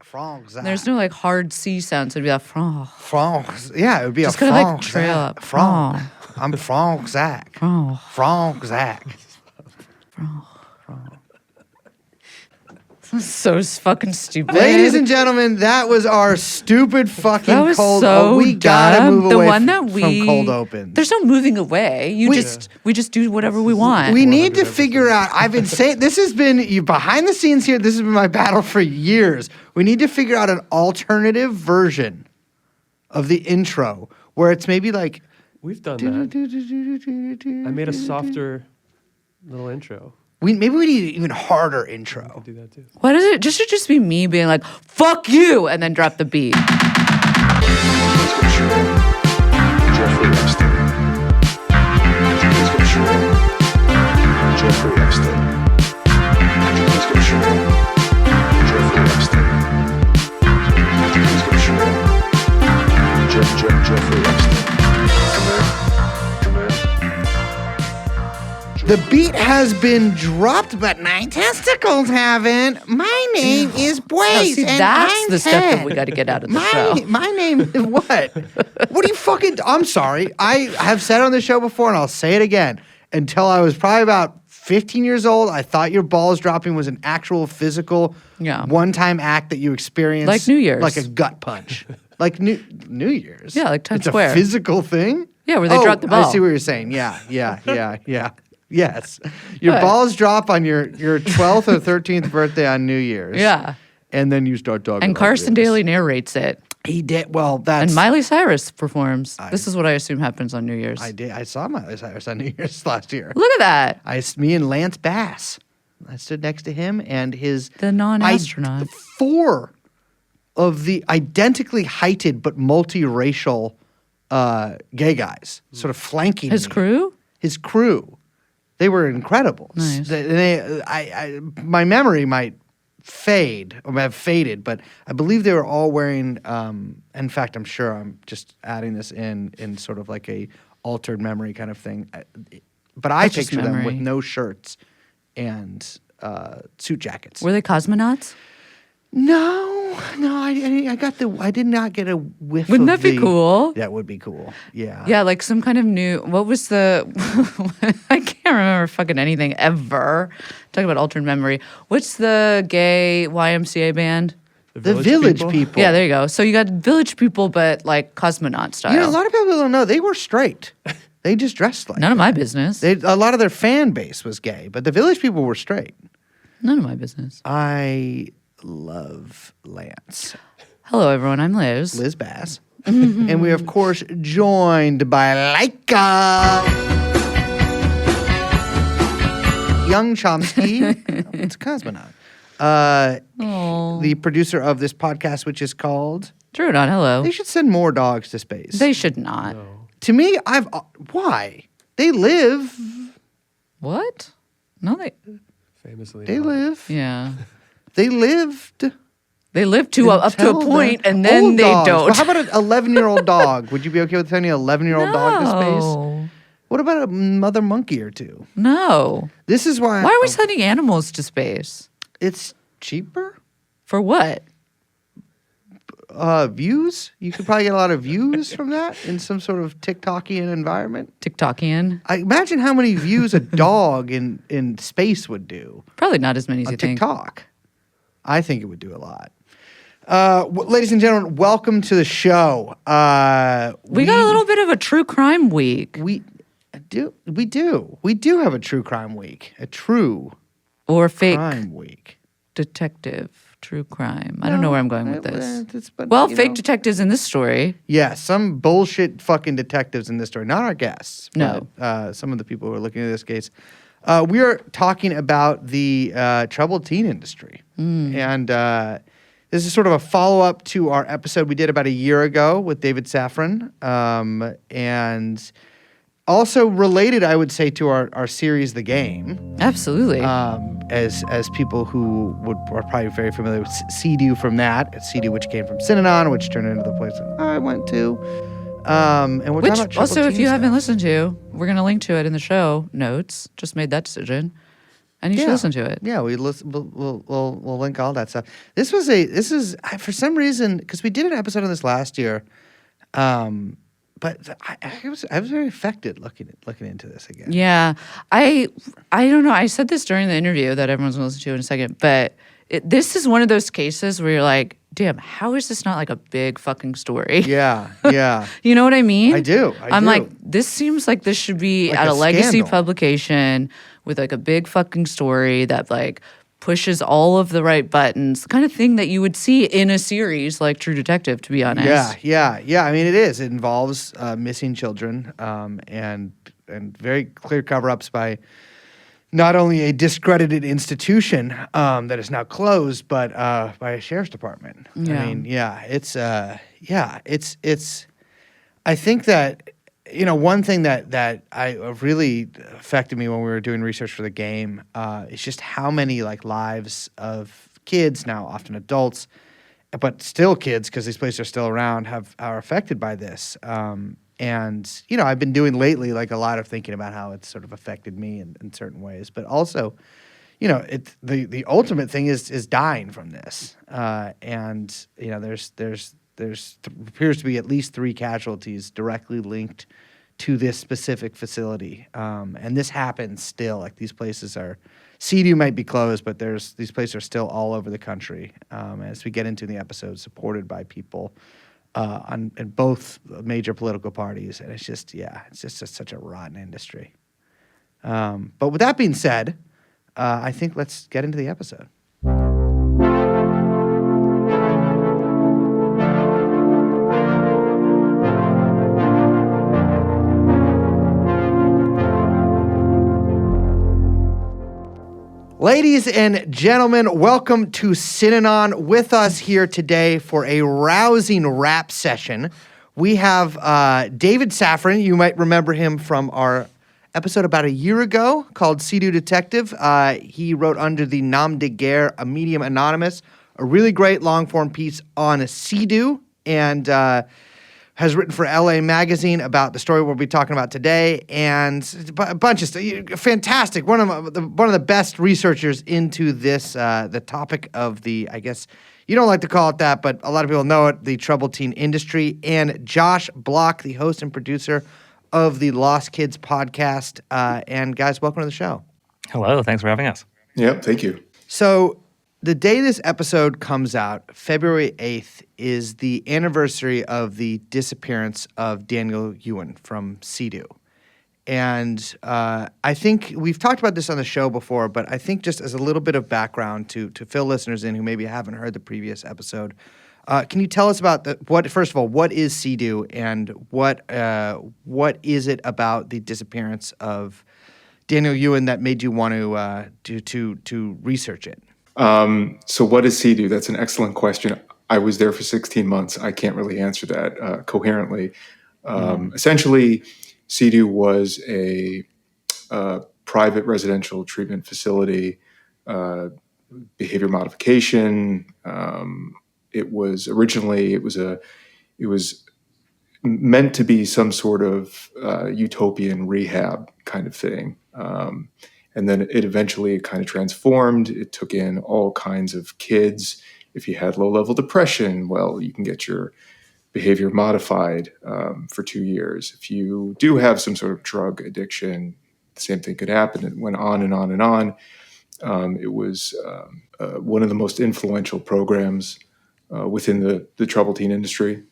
Franc-zac. There's no like hard C sound, so it'd be like Franc. Yeah, it would be Just a kind of like Franc-zac. trail up. Franc. I'm Franc-zac. Franc. Franc-zac. So fucking stupid. Ladies and gentlemen, that was our stupid fucking that was cold. so we gotta dumb. move The away one that from cold opens. There's no moving away. We just do whatever we want. We need to figure out. I've been saying this has been you behind the scenes here. This has been my battle for years. We need to figure out an alternative version of the intro where it's maybe like We've done that. I made a softer little intro. Maybe we need an even harder intro. Do that too. Why does it just be me being like "fuck you" and then drop the beat? Jeffrey Epstein. Jeffrey Epstein. Jeffrey Epstein. The beat has been dropped, but my testicles haven't. My name is Blaze, See, and that's I'm the stuff 10. that we got to get out of the show. My name is what? What are you fucking? I'm sorry. I have said on the show before, and I'll say it again. Until I was probably about 15 years old, I thought your balls dropping was an actual physical, one-time act that you experienced, like New Year's, like a gut punch, like New Year's. Yeah, like Times it's Square. a physical thing. Yeah, where they drop the ball. I see what you're saying. Yeah. Yes. Your balls drop on your 12th or 13th birthday on New Year's. Yeah. And then you start talking. And Carson Daly narrates it. He did. Well, that's. And Miley Cyrus performs. This is what I assume happens on New Year's. I did. I saw Miley Cyrus on New Year's last year. Look at that. Me and Lance Bass. I stood next to him and the non-astronaut. 4 of the identically heighted but multiracial gay guys sort of flanking his me. crew. His crew. They were incredible. Nice. My memory might fade or have faded, but I believe they were all wearing. In fact, I'm sure I'm just adding this in sort of like a altered memory kind of thing. But I That's just picture them with memory. no shirts and suit jackets. Were they cosmonauts? No, I did not get a whiff. Wouldn't of that be cool? That would be cool. Yeah. Yeah, like some kind of new. What was the? I can't remember fucking anything ever. Talking about altered memory. What's the gay YMCA band? The Village People. Yeah, there you go. So you got Village People, but like cosmonaut style. You know, a lot of people don't know they were straight. They just dressed like None of my business. a lot of their fan base was gay, but the Village People were straight. None of my business. I love Lance. Hello, everyone. I'm Liz. Bass. And we, of course, joined by Laika. Young Chomsky. It's a cosmonaut. The producer of this podcast, which is called TrueAnon. Hello. They should send more dogs to space. They should not. No. To me, why? They live. What? No, they. Famously. They live. Yeah. They lived. They live to up to a Until point, then. and then Old they dogs. don't. Well, how about an 11-year-old dog? Would you be okay with sending an 11-year-old dog to space? No. What about a mother monkey or two? No. This is why. Why are we sending animals to space? It's cheaper. For what? Views. You could probably get a lot of views from that in some sort of TikTokian environment. TikTokian? I imagine how many views a dog in space would do Probably not as many as on you think. TikTok. I think it would do a lot. Ladies and gentlemen, welcome to the show. We got a little bit of a true crime week. We do have a true crime week. A true Or fake crime week. detective. True crime. I don't know where I'm going with this. But, Well, you fake know. detectives in this story. Yeah, some bullshit fucking detectives in this story. Not our guests. No. But, some of the people who are looking at this case. We are talking about the troubled teen industry. And this is sort of a follow-up to our episode we did about a year ago with David Safran. And also related, I would say, to our series, The Game. Absolutely. As people who are probably very familiar with CEDU from that. It's CEDU, which came from CEDU, which turned into the place that I went to. And we're talking about Which also, troubled if you teen haven't stuff. listened to, we're going to link to it in the show notes. Just made that decision. And you should listen to it. Yeah, we'll link all that stuff. This is for some reason, because we did an episode on this last year, but I was very affected looking into this again. Yeah, I don't know. I said this during the interview that everyone's going to listen to in a second, but this is one of those cases where you're like, damn, how is this not like a big fucking story? Yeah. You know what I mean? I do. I'm like, this seems like this should be Like at a a legacy scandal. publication with like a big fucking story that like pushes all of the right buttons, the kind of thing that you would see in a series like True Detective, to be honest. Yeah. I mean, it is. It involves missing children and very clear cover-ups by not only a discredited institution that is now closed, but by a sheriff's department. Yeah. I mean, it's. I think that one thing that I really affected me when we were doing research for the game is just how many like lives of kids, now often adults, but still kids because these places are still around, are affected by this. And I've been doing lately like a lot of thinking about how it's sort of affected me in certain ways, but also, the ultimate thing is dying from this. And there's appears to be at least 3 casualties directly linked to this specific facility. And this happens still. Like these places are, CEDU might be closed, but these places are still all over the country. As we get into the episode, supported by people in both major political parties. And it's just such a rotten industry. But with that being said, I think let's get into the episode. Ladies and gentlemen, welcome to CEDU. With us here today for a rousing rap session, we have David Safran. You might remember him from our episode about a year ago called CEDU Detective. He wrote under the nom de guerre, A Medium Anonymous, a really great long-form piece on CEDU, and has written for LA Magazine about the story we'll be talking about today, and a bunch of stuff. Fantastic. One of the best researchers into this, the topic of the, I guess you don't like to call it that, but a lot of people know it, the troubled teen industry. And Josh Bloch, the host and producer of the Lost Kids podcast. And guys, welcome to the show. Hello, thanks for having us. Yep, thank you. So the day this episode comes out, February 8th, is the anniversary of the disappearance of Daniel Yuen from CEDU. And I think we've talked about this on the show before, but I think just as a little bit of background to fill listeners in who maybe haven't heard the previous episode, can you tell us about first of all, what is CEDU and what is it about the disappearance of Daniel Yuen that made you want to research it? So what is CEDU? That's an excellent question. I was there for 16 months. I can't really answer that coherently. Essentially, CEDU was a private residential treatment facility, behavior modification. It was meant to be some sort of utopian rehab kind of thing. And then it eventually kind of transformed. It took in all kinds of kids. If you had low-level depression, well, you can get your behavior modified for 2 years. If you do have some sort of drug addiction, the same thing could happen. It went on and on and on. It was one of the most influential programs within the troubled teen industry.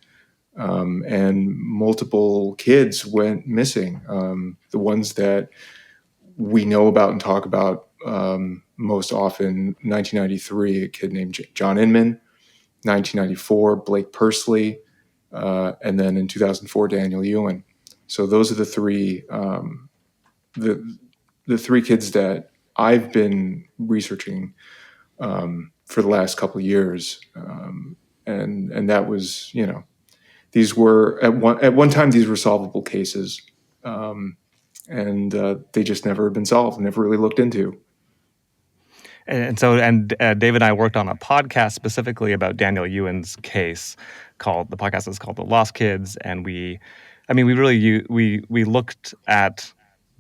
And multiple kids went missing. The ones that we know about and talk about most often, 1993, a kid named John Inman, 1994, Blake Pursley, and then in 2004, Daniel Yuen. So those are the three kids that I've been researching for the last couple of years, and that was, these were at one time these were solvable cases. And they just never have been solved, never really looked into. And Dave and I worked on a podcast specifically about Daniel Yuen's case. The podcast is called The Lost Kids, and we looked at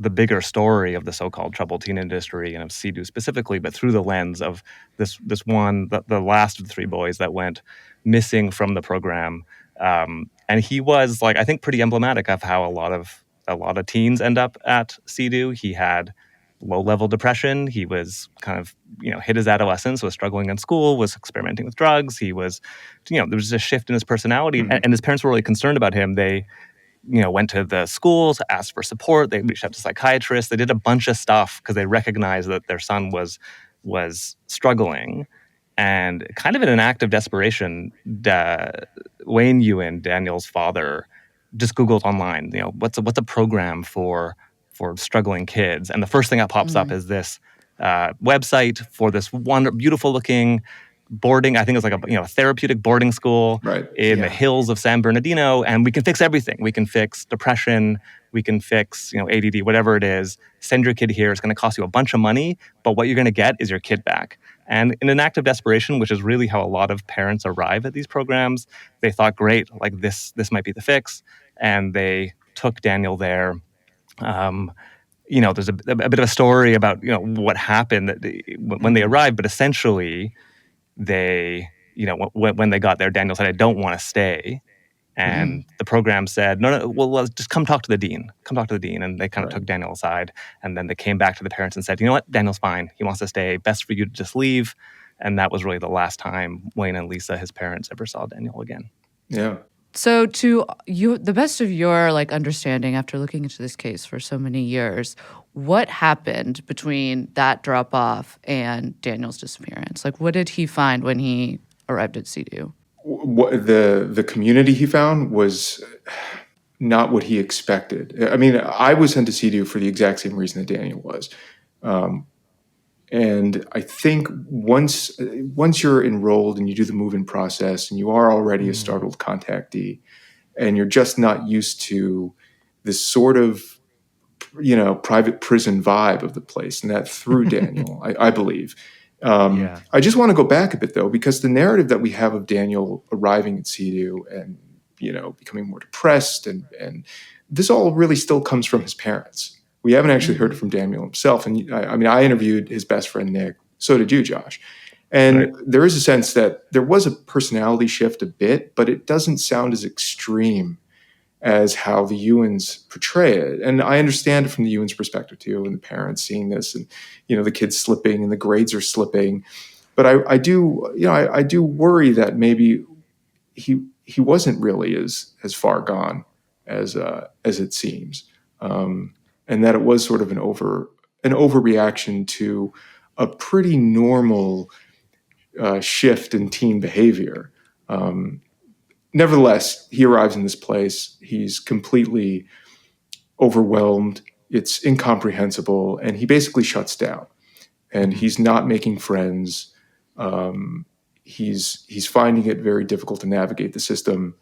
the bigger story of the so-called troubled teen industry and of CEDU specifically, but through the lens of this one, the last of the three boys that went missing from the program. And he was, like, I think, pretty emblematic of how a lot of teens end up at CEDU. He had low-level depression. He was kind of, hit his adolescence, was struggling in school, was experimenting with drugs. He was, there was a shift in his personality, and his parents were really concerned about him. They, went to the schools, asked for support. They reached out to psychiatrists. They did a bunch of stuff because they recognized that their son was struggling. And kind of in an act of desperation, Wayne Yuen, Daniel's father, just Googled online, what's a program for struggling kids, and the first thing that pops up is this website for this one beautiful looking boarding. I think it's like a therapeutic boarding school in the hills of San Bernardino, and we can fix everything. We can fix depression. We can fix ADD, whatever it is. Send your kid here. It's going to cost you a bunch of money, but what you're going to get is your kid back. And in an act of desperation, which is really how a lot of parents arrive at these programs, they thought, great, like this might be the fix, and they took Daniel there. There's a bit of a story about what happened when they arrived, but essentially, they when they got there, Daniel said, "I don't want to stay," and the program said, "No, well, just come talk to the dean. Come talk to the dean." And they kind of took Daniel aside, and then they came back to the parents and said, "You know what? Daniel's fine. He wants to stay. Best for you to just leave." And that was really the last time Wayne and Lisa, his parents, ever saw Daniel again. Yeah. So to you, the best of your understanding after looking into this case for so many years, what happened between that drop off and Daniel's disappearance? What did he find when he arrived at CEDU? The community he found was not what he expected. I mean, I was sent to CEDU for the exact same reason that Daniel was. And I think once you're enrolled and you do the move-in process and you are already a startled contactee and you're just not used to this sort of, private prison vibe of the place, and that through Daniel, I believe. I just want to go back a bit, though, because the narrative that we have of Daniel arriving at CEDU and, becoming more depressed and this all really still comes from his parents. We haven't actually heard from Daniel himself. And I interviewed his best friend, Nick. So did you, Josh. And there is a sense that there was a personality shift a bit, but it doesn't sound as extreme as how the Yuens portray it. And I understand it from the Yuens' perspective, too, and the parents seeing this and, the kids slipping and the grades are slipping. But I do worry that maybe he wasn't really as far gone as it seems. And that it was sort of an overreaction to a pretty normal shift in teen behavior. Nevertheless, he arrives in this place. He's completely overwhelmed. It's incomprehensible, and he basically shuts down. And he's not making friends. He's finding it very difficult to navigate the system.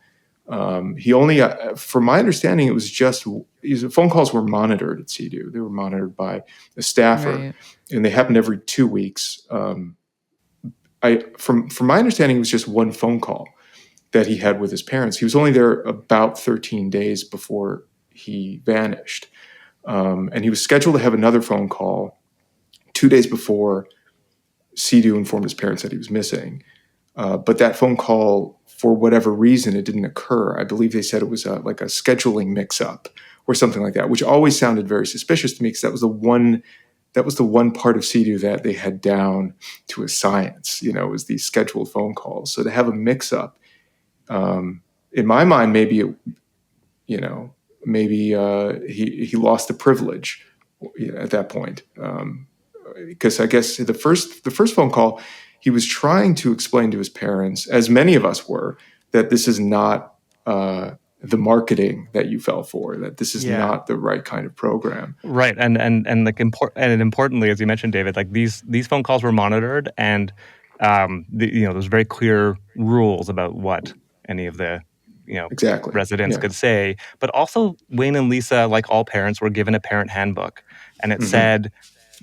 He only, from my understanding, it was just his phone calls were monitored at CEDU. They were monitored by a staffer, and they happened every 2 weeks. From my understanding, it was just one phone call that he had with his parents. He was only there about 13 days before he vanished, and he was scheduled to have another phone call 2 days before CEDU informed his parents that he was missing. But that phone call, for whatever reason, it didn't occur. I believe they said it was like a scheduling mix-up or something like that, which always sounded very suspicious to me because that was the one part of CEDU that they had down to a science. Was these scheduled phone calls. So to have a mix-up, in my mind, maybe he lost the privilege at that point, because I guess the first phone call, he was trying to explain to his parents, as many of us were, that this is not the marketing that you fell for, that this is not the right kind of program. Right, and importantly, as you mentioned, David, these phone calls were monitored, and there's very clear rules about what any of the residents could say. But also, Wayne and Lisa, like all parents, were given a parent handbook, and it said,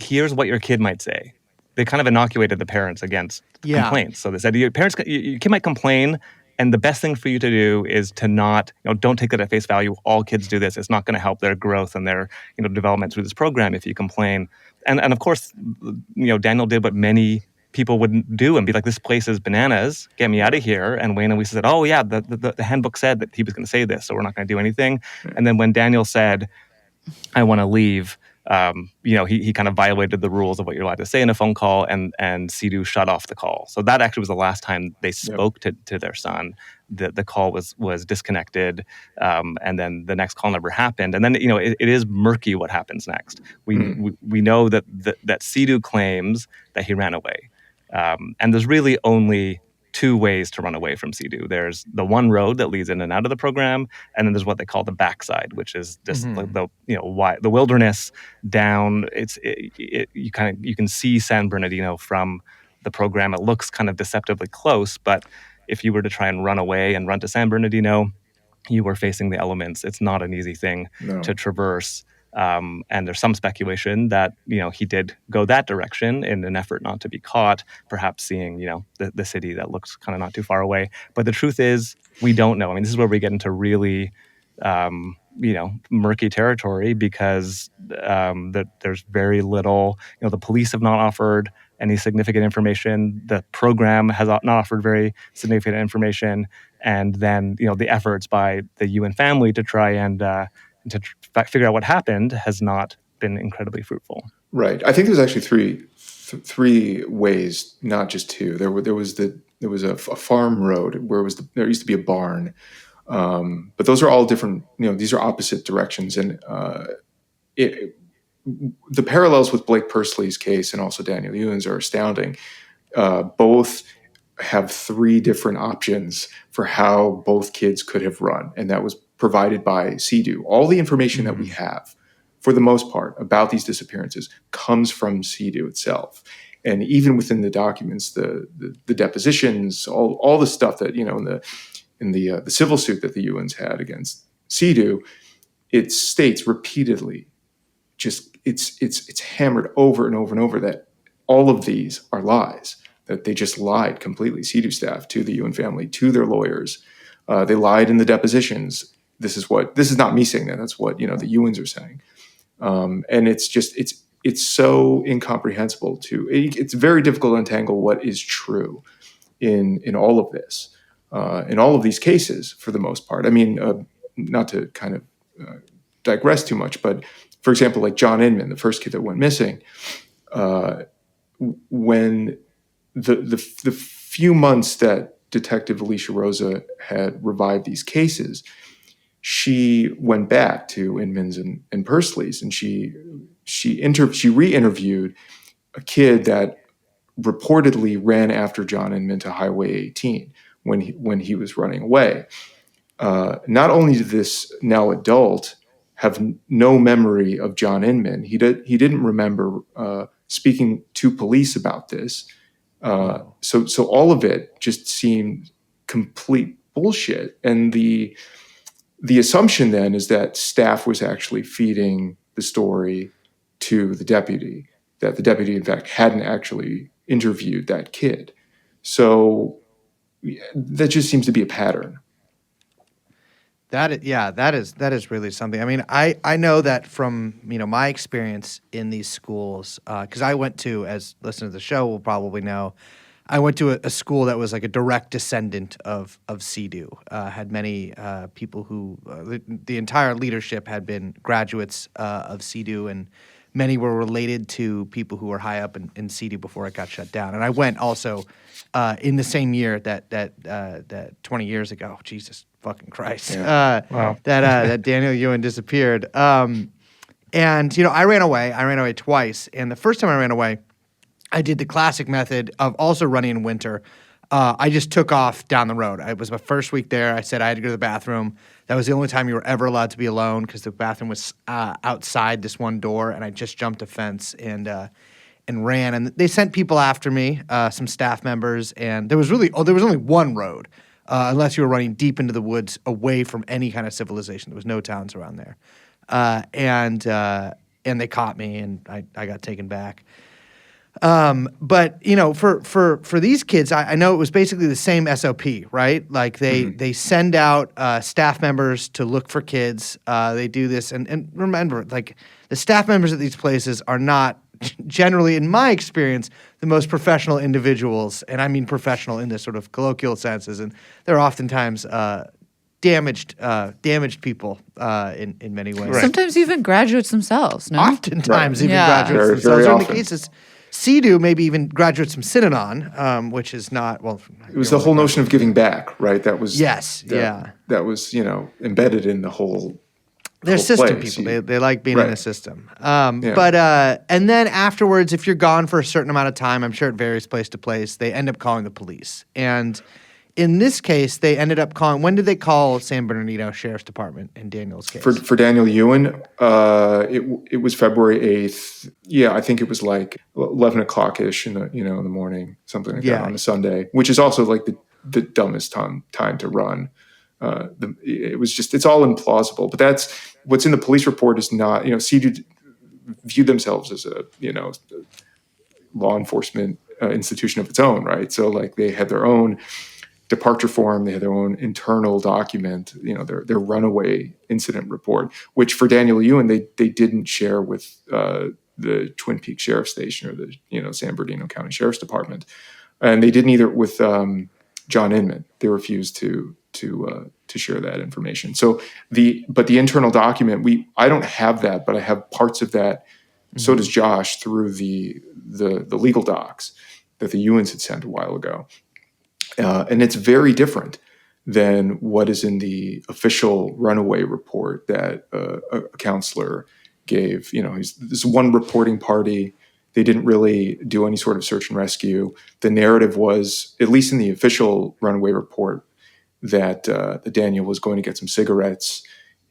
"Here's what your kid might say." They kind of inoculated the parents against complaints. So they said, your kid might complain, And the best thing for you to do is to not, don't take that at face value. All kids do this. It's not going to help their growth and their, development through this program if you complain. And of course, Daniel did what many people wouldn't do and be like, this place is bananas, get me out of here. And Wayne and Lisa said, oh yeah, the handbook said that he was going to say this, so we're not going to do anything. And then when Daniel said, I want to leave, he kind of violated the rules of what you're allowed to say in a phone call, and CEDU shut off the call. So that actually was the last time they spoke to their son. The call was disconnected, and then the next call never happened. And then it is murky what happens next. We know that CEDU claims that he ran away, and there's really only two ways to run away from CEDU. There's the one road that leads in and out of the program, and then there's what they call the backside, which is just the wilderness down. You can see San Bernardino from the program. It looks kind of deceptively close, but if you were to try and run away and run to San Bernardino, you were facing the elements. It's not an easy thing to traverse. And there's some speculation that he did go that direction in an effort not to be caught, perhaps seeing the city that looks kind of not too far away. But the truth is, we don't know. I mean, this is where we get into really murky territory, because there's very little. The police have not offered any significant information. The program has not offered very significant information, and then the efforts by the Yuen family to try and to figure out what happened has not been incredibly fruitful. Right. I think there's actually three ways, not just two. There was a farm road where there used to be a barn, but those are all different. These are opposite directions, and the parallels with Blake Pursley's case and also Daniel Yuen's are astounding. Both have three different options for how both kids could have run, and that was provided by CEDU. All the information that we have, for the most part, about these disappearances comes from CEDU itself. And even within the documents, the depositions, all the stuff that in the civil suit that the Yuens had against CEDU, it states repeatedly, it's hammered over and over and over that all of these are lies, that they just lied completely. CEDU staff to the Yuen family, to their lawyers. They lied in the depositions. This is not me saying that. That's what the Yuens are saying, and it's so incomprehensible. It's very difficult to untangle what is true in all of this, in all of these cases for the most part. I mean, not to kind of digress too much, but for example, like John Inman, the first kid that went missing, when the few months that Detective Alicia Rosa had revived these cases, she went back to Inman's and Pursley's, and she re-interviewed a kid that reportedly ran after John Inman to Highway 18 when he was running away. Not only did this now adult have no memory of John Inman, he didn't remember speaking to police about this. So all of it just seemed complete bullshit, and the assumption then is that staff was actually feeding the story to the deputy, that the deputy, in fact, hadn't actually interviewed that kid. So that just seems to be a pattern. That is really something. I mean, I know that from my experience in these schools, because I went to, as listeners to the show will probably know, I went to a school that was like a direct descendant of CEDU. Had many people who the entire leadership had been graduates of CEDU, and many were related to people who were high up in CEDU before it got shut down. And I went also in the same year that 20 years ago. Jesus fucking Christ! Yeah. Wow. That Daniel Yuen disappeared. And I ran away. I ran away twice, and the first time I ran away, I did the classic method of also running in winter. I just took off down the road. It was my first week there. I said I had to go to the bathroom. That was the only time you were ever allowed to be alone, because the bathroom was outside this one door, and I just jumped a fence and ran. And they sent people after me, some staff members, and there was only one road, unless you were running deep into the woods away from any kind of civilization. There was no towns around there, and they caught me, and I got taken back. But for these kids, I know it was basically the same SOP, right? Like they send out staff members to look for kids. They do this, and remember, like the staff members at these places are not generally, in my experience, the most professional individuals, and I mean professional in this sort of colloquial senses, and they're oftentimes damaged people in many ways. Right. Sometimes even graduates themselves. No, oftentimes even graduates themselves. Or in the cases, CEDU, maybe even graduates from CEDU, which is not It was the whole notion of giving back, right? That was That was embedded in the whole. They're system people. They like being in a system. But and then afterwards, if you're gone for a certain amount of time, I'm sure it varies place to place, they end up calling the police. And in this case, they ended up calling. When did they call San Bernardino Sheriff's Department in Daniel's case? For Daniel Yuen, it was February 8th. Yeah, I think it was like 11 o'clock-ish in the morning, something like that on a Sunday, which is also like the dumbest time to run. It's all implausible. But that's what's in the police report is not, CEDU viewed themselves as a, law enforcement institution of its own, right? So like they had their own departure form, they had their own internal document, their runaway incident report, which for Daniel Yuen, they didn't share with the Twin Peaks Sheriff's Station or the San Bernardino County Sheriff's Department. And they didn't either with John Inman. They refused to share that information. So the internal document, I don't have that, but I have parts of that. Mm-hmm. So does Josh through the legal docs that the Yuens had sent a while ago. And it's very different than what is in the official runaway report that a counselor gave. This one reporting party. They didn't really do any sort of search and rescue. The narrative was, at least in the official runaway report, that Daniel was going to get some cigarettes.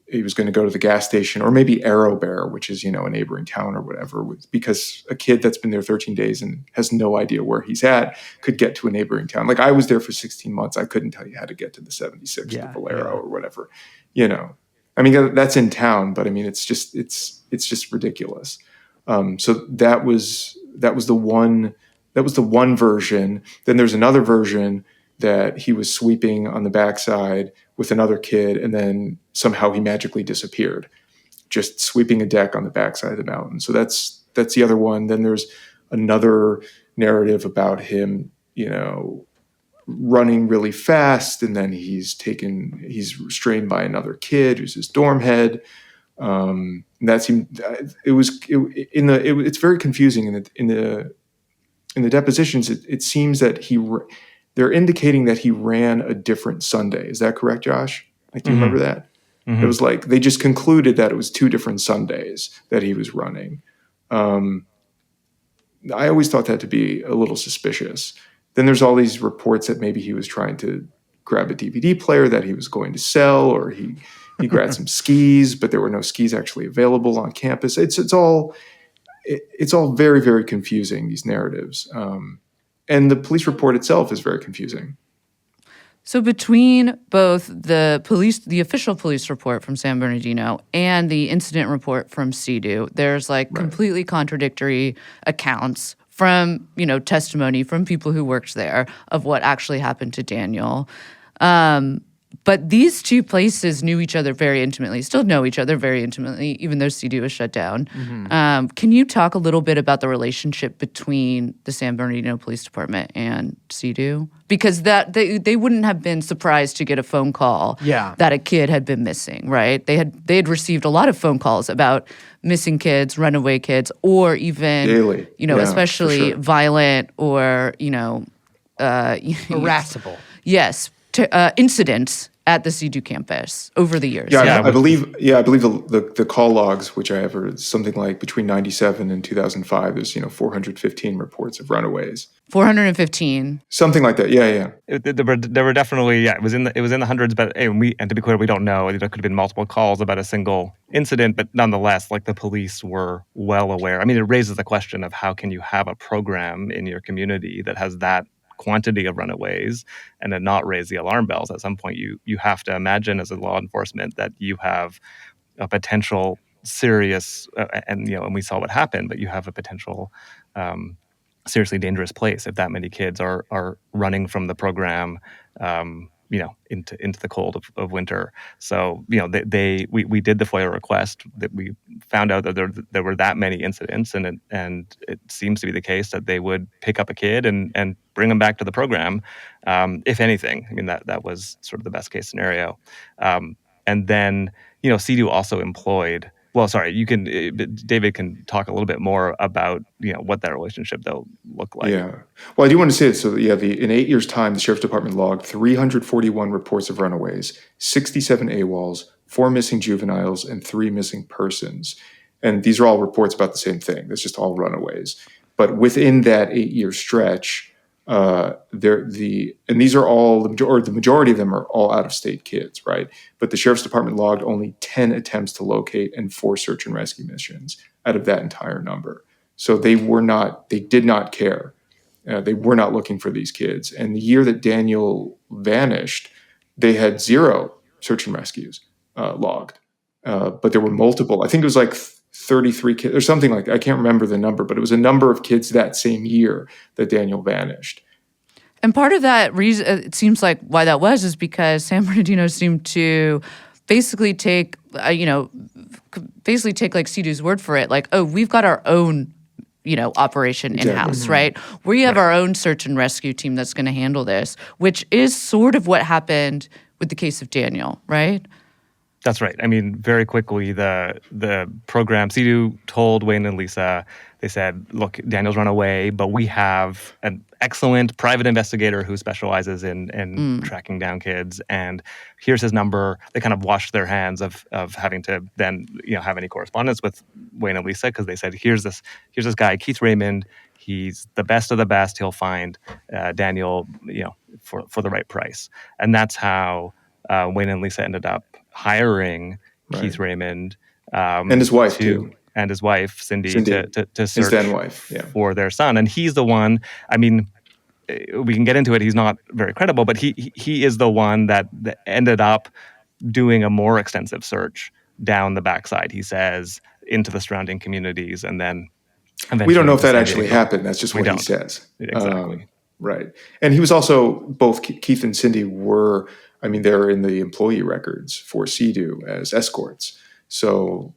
He was going to go to the gas station, or maybe Arrow Bear, which is, a neighboring town or whatever, because a kid that's been there 13 days and has no idea where he's at could get to a neighboring town. Like I was there for 16 months. I couldn't tell you how to get to the 76 or Valero or whatever, I mean, that's in town, but I mean, it's just ridiculous. So that was the one version. Then there's another version that he was sweeping on the backside with another kid, and then somehow he magically disappeared, just sweeping a deck on the backside of the mountain. So that's the other one. Then there's another narrative about him, running really fast, and then he's restrained by another kid who's his dorm head. That seemed it's very confusing in the depositions. It seems that they're indicating that he ran a different Sunday. Is that correct, Josh? Do you remember that? Mm-hmm. It was like they just concluded that it was two different Sundays that he was running. I always thought that to be a little suspicious. Then there's all these reports that maybe he was trying to grab a DVD player that he was going to sell, or he grabbed some skis, but there were no skis actually available on campus. It's all very, very confusing, these narratives. And the police report itself is very confusing. So between both the official police report from San Bernardino and the incident report from CEDU, there's completely contradictory accounts from, testimony from people who worked there of what actually happened to Daniel. But these two places knew each other very intimately, still know each other very intimately, even though CEDU was shut down. Mm-hmm. Can you talk a little bit about the relationship between the San Bernardino Police Department and CEDU? Because they wouldn't have been surprised to get a phone call that a kid had been missing, right? They had received a lot of phone calls about missing kids, runaway kids, or even daily, especially violent or irascible. Yes. Incidents at the CEDU campus over the years. I believe the call logs, which I have, are something like between 1997 and 2005. There's 415 reports of runaways. 415. Something like that. Yeah. There were definitely it was in the hundreds, but and to be clear, we don't know. There could have been multiple calls about a single incident, but nonetheless, the police were well aware. I mean, it raises the question of how can you have a program in your community that has that quantity of runaways and then not raise the alarm bells. At some point, you have to imagine as a law enforcement that you have a potential serious, and we saw what happened, but you have a potential seriously dangerous place if that many kids are running from the program, into the cold of winter. So, we did the FOIA request. That we found out that there were that many incidents, and it seems to be the case that they would pick up a kid and bring them back to the program, if anything. I mean, that was sort of the best case scenario. And then, CEDU also employed. Well, sorry, David can talk a little bit more about, what that relationship they'll look like. Yeah. Well, I do want to say this. So, in 8 years' time, the Sheriff's Department logged 341 reports of runaways, 67 AWOLs, 4 missing juveniles, and 3 missing persons. And these are all reports about the same thing. It's just all runaways. But within that 8-year stretch, and these are all the majority of them are all out-of-state kids, right? But the Sheriff's Department logged only 10 attempts to locate and 4 search and rescue missions out of that entire number. So they did not care. They were not looking for these kids. And the year that Daniel vanished, they had 0 search and rescues logged. But there were multiple. I think it was like 33 kids or something like that. I can't remember the number, but it was a number of kids that same year that Daniel vanished. And part of that reason, it seems like why that was, is because San Bernardino seemed to basically take like CEDU's word for it. Like, oh, we've got our own, operation in-house, Exactly. right? We have our own search and rescue team that's going to handle this, which is sort of what happened with the case of Daniel, right? That's right. I mean, very quickly, the program, CEDU told Wayne and Lisa, they said, look, Daniel's run away, but we have an excellent private investigator who specializes in tracking down kids, and here's his number. They kind of washed their hands of having to then have any correspondence with Wayne and Lisa, because they said, here's this guy, Keith Raymond. He's the best of the best. He'll find Daniel, for the right price. And that's how Wayne and Lisa ended up hiring Keith Raymond and his wife too. And his wife, Cindy. to His search then wife, yeah. for their son. And he's the one, I mean, we can get into it, he's not very credible, but he is the one that ended up doing a more extensive search down the backside, he says, into the surrounding communities, and then eventually... We don't know if that actually happened. That's just what he says. Exactly. Right. And he was also, both Keith and Cindy were, they're in the employee records for CEDU as escorts. So,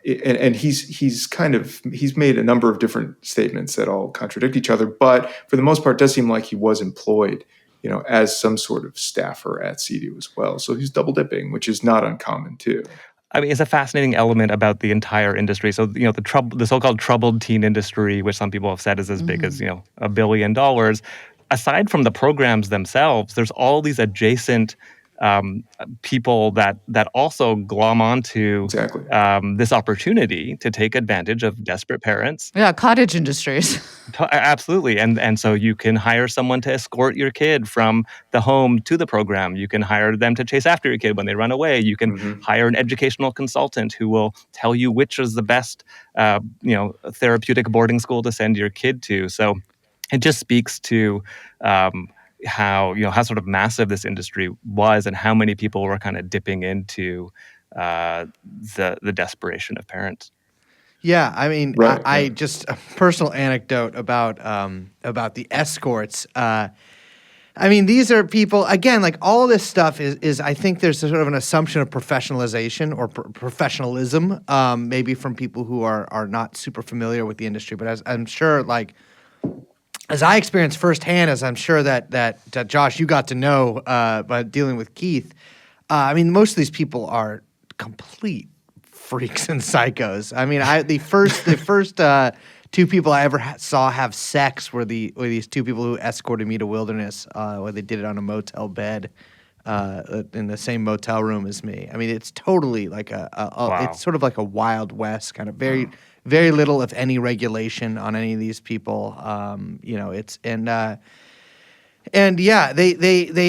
and he's made a number of different statements that all contradict each other, but for the most part, it does seem like he was employed, as some sort of staffer at CEDU as well. So he's double dipping, which is not uncommon too. I mean, it's a fascinating element about the entire industry. So, the so-called troubled teen industry, which some people have said is as big as, $1 billion. Aside from the programs themselves, there's all these adjacent people that also glom onto this opportunity to take advantage of desperate parents. Yeah, cottage industries. Absolutely. And so you can hire someone to escort your kid from the home to the program. You can hire them to chase after your kid when they run away. You can hire an educational consultant who will tell you which is the best therapeutic boarding school to send your kid to. So it just speaks to how sort of massive this industry was, and how many people were kind of dipping into the desperation of parents. Yeah, I mean, I just a personal anecdote about the escorts. These are people, again, like all this stuff is I think there's sort of an assumption of professionalization or professionalism, maybe from people who are not super familiar with the industry. But as I'm sure, as I experienced firsthand, as I'm sure that Josh, you got to know by dealing with Keith, most of these people are complete freaks and psychos. The first 2 people I ever saw have sex were these 2 people who escorted me to Wilderness, where they did it on a motel bed in the same motel room as me. It's totally like it's sort of like a Wild West kind of very. Very little, if any, regulation on any of these people. They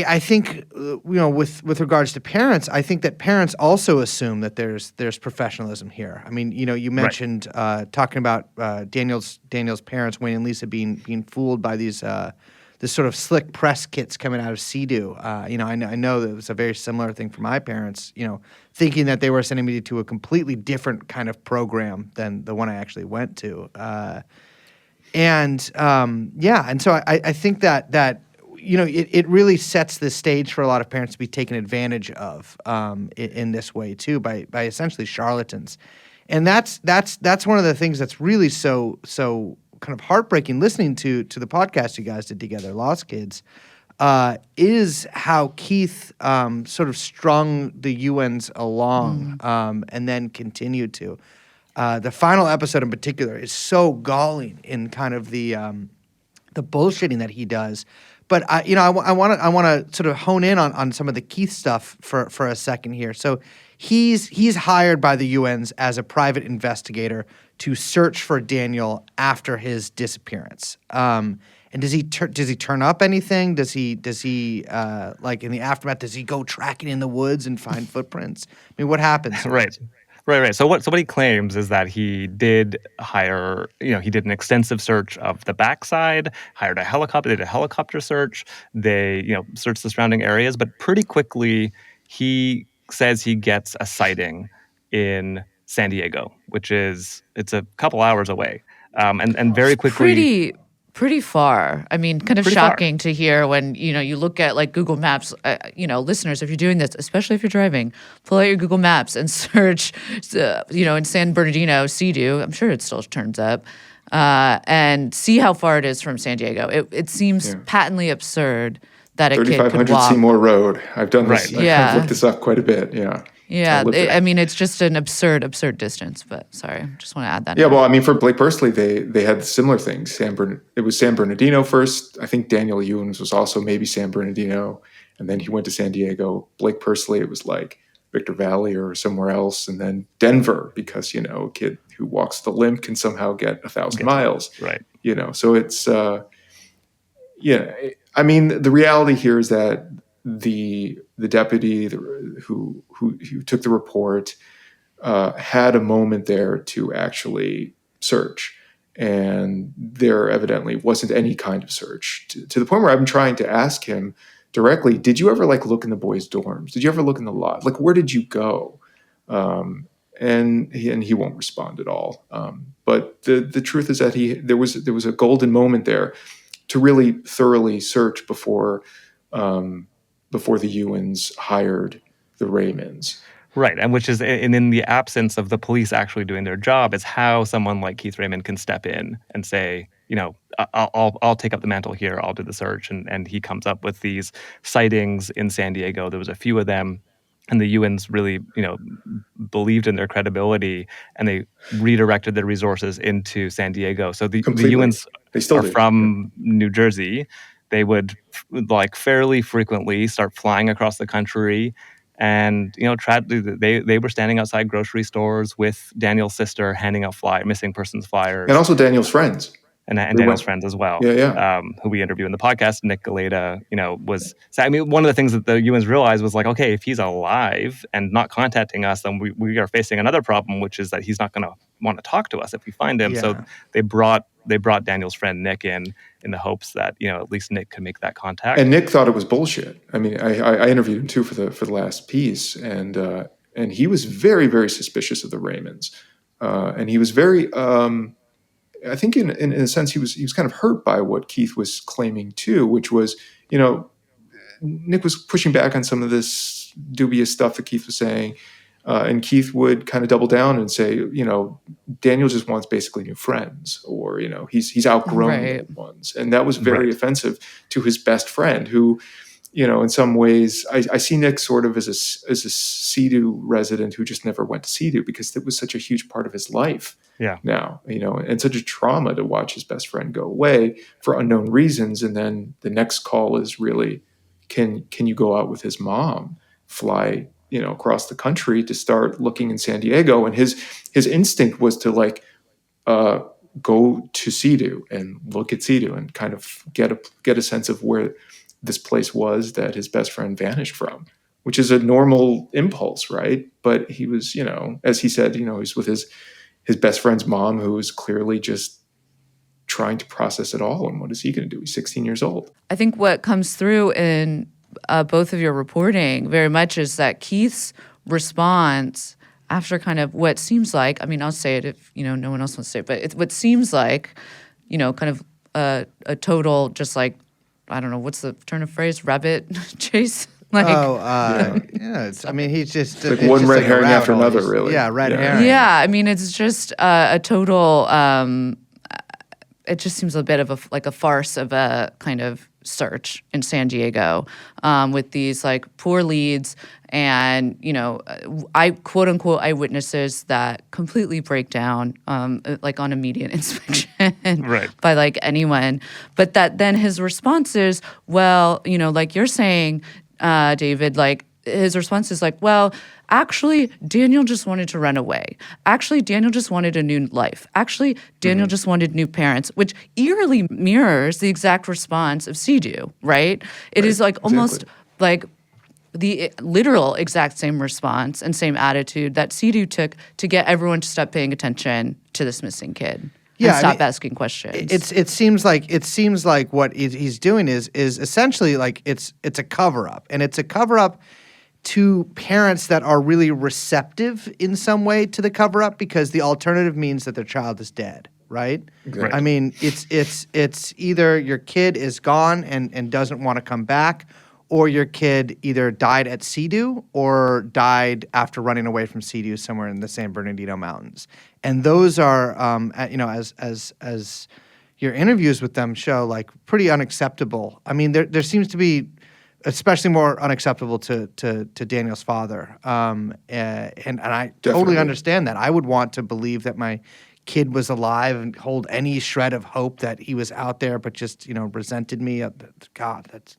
I think with regards to parents, I think that parents also assume that there's professionalism here. You mentioned talking about Daniel's parents, Wayne and Lisa, being fooled by these this sort of slick press kits coming out of CEDU. I know that it was a very similar thing for my parents, thinking that they were sending me to a completely different kind of program than the one I actually went to. And and so I think that it really sets the stage for a lot of parents to be taken advantage of in this way too by essentially charlatans, and that's one of the things that's really so kind of heartbreaking listening to the podcast you guys did together, Lost Kids, is how Keith sort of strung the Yuens along and then continued to. The final episode in particular is so galling in kind of the bullshitting that he does. But I want to sort of hone in on some of the Keith stuff for a second here. So he's hired by the Yuens as a private investigator to search for Daniel after his disappearance. And does he turn up anything? Does he like in the aftermath? Does he go tracking in the woods and find footprints? I mean, what happens? Right. So what he claims is that he did hire, he did an extensive search of the backside, hired a helicopter, they did a helicopter search. They, searched the surrounding areas, but pretty quickly he says he gets a sighting in San Diego, it's a couple hours away. And very quickly. Pretty far. I mean, kind of shocking to hear when, you look at like Google Maps, listeners, if you're doing this, especially if you're driving, pull out your Google Maps and search, in San Bernardino, CEDU, I'm sure it still turns up, and see how far it is from San Diego. It seems patently absurd that a kid could walk. 3500 Seymour Road. I've done this. Right. I've looked this up quite a bit. Yeah. Yeah, it's just an absurd distance. But sorry, just want to add that. Yeah, well, I mean, for Blake Pursley, they had similar things. It was San Bernardino first. I think Daniel Yuen was also maybe San Bernardino, and then he went to San Diego. Blake Pursley, it was like Victor Valley or somewhere else, and then Denver, because a kid who walks the limb can somehow get 1,000 miles. Right. So it's I mean, the reality here is that the deputy who took the report had a moment there to actually search, and there evidently wasn't any kind of search to the point where I've been trying to ask him directly, did you ever look in the boys' dorms? Did you ever look in the lot? Where did you go? And he won't respond at all. But the truth is that there was a golden moment there to really thoroughly search before the Yuens hired the Raymonds. Right, and which is, and in the absence of the police actually doing their job, is how someone like Keith Raymond can step in and say, I'll take up the mantle here, I'll do the search, and he comes up with these sightings in San Diego. There was a few of them, and the Yuens really, believed in their credibility, and they redirected their resources into San Diego. So the Yuens are from New Jersey. They would fairly frequently start flying across the country, and they were standing outside grocery stores with Daniel's sister, handing out missing persons flyers, and also Daniel's friends. And Daniel's friends as well, who we interview in the podcast. Nick Galeta, was. So, I mean, one of the things that the Yuens realized was okay, if he's alive and not contacting us, then we are facing another problem, which is that he's not going to want to talk to us if we find him. Yeah. So they brought Daniel's friend Nick in the hopes that at least Nick could make that contact. And Nick thought it was bullshit. I mean, I interviewed him too for the last piece, and he was very, very suspicious of the Raymonds, and he was very. I think in a sense he was kind of hurt by what Keith was claiming too, which was, Nick was pushing back on some of this dubious stuff that Keith was saying, and Keith would kind of double down and say, Daniel just wants basically new friends, or he's outgrown the old ones, and that was very offensive to his best friend, who, in some ways, I see Nick sort of as a CEDU resident who just never went to CEDU because it was such a huge part of his life. Yeah. Now, and such a trauma to watch his best friend go away for unknown reasons. And then the next call is really, can you go out with his mom, fly, across the country to start looking in San Diego? And his instinct was to go to CEDU and look at CEDU and kind of get a sense of where this place was that his best friend vanished from, which is a normal impulse, right? But he was, as he said, he's with his best friend's mom, who was clearly just trying to process it all. And what is he going to do? He's 16 years old. I think what comes through in both of your reporting very much is that Keith's response after kind of what seems like, I mean, I'll say it if, no one else wants to say it, but what seems like, kind of a total just like, I don't know, what's the turn of phrase, rabbit chase? I mean, he's just It's like one red herring after another, really. Yeah, red herring. Yeah, I mean, it's just a total. It just seems a bit of a farce of a kind of search in San Diego, with these like poor leads and I quote unquote eyewitnesses that completely break down, like on immediate inspection, right, by like anyone. But that then his response is, well, like you're saying, David, like his response is like, well, actually, Daniel just wanted to run away. Actually, Daniel just wanted a new life. Actually, Daniel just wanted new parents, which eerily mirrors the exact response of CEDU, right? It is like almost like the literal exact same response and same attitude that CEDU took to get everyone to stop paying attention to this missing kid. And stop asking questions. It seems like what he's doing is essentially like it's a cover up, and it's a cover up to parents that are really receptive in some way to the cover up, because the alternative means that their child is dead, right? Exactly. I mean, it's either your kid is gone and doesn't want to come back, or your kid either died at CEDU or died after running away from CEDU somewhere in the San Bernardino mountains. And those are, as your interviews with them show, like pretty unacceptable. I mean, there seems to be, especially more unacceptable to Daniel's father. And I totally understand that. I would want to believe that my kid was alive and hold any shred of hope that he was out there, but just, resented me. God, that's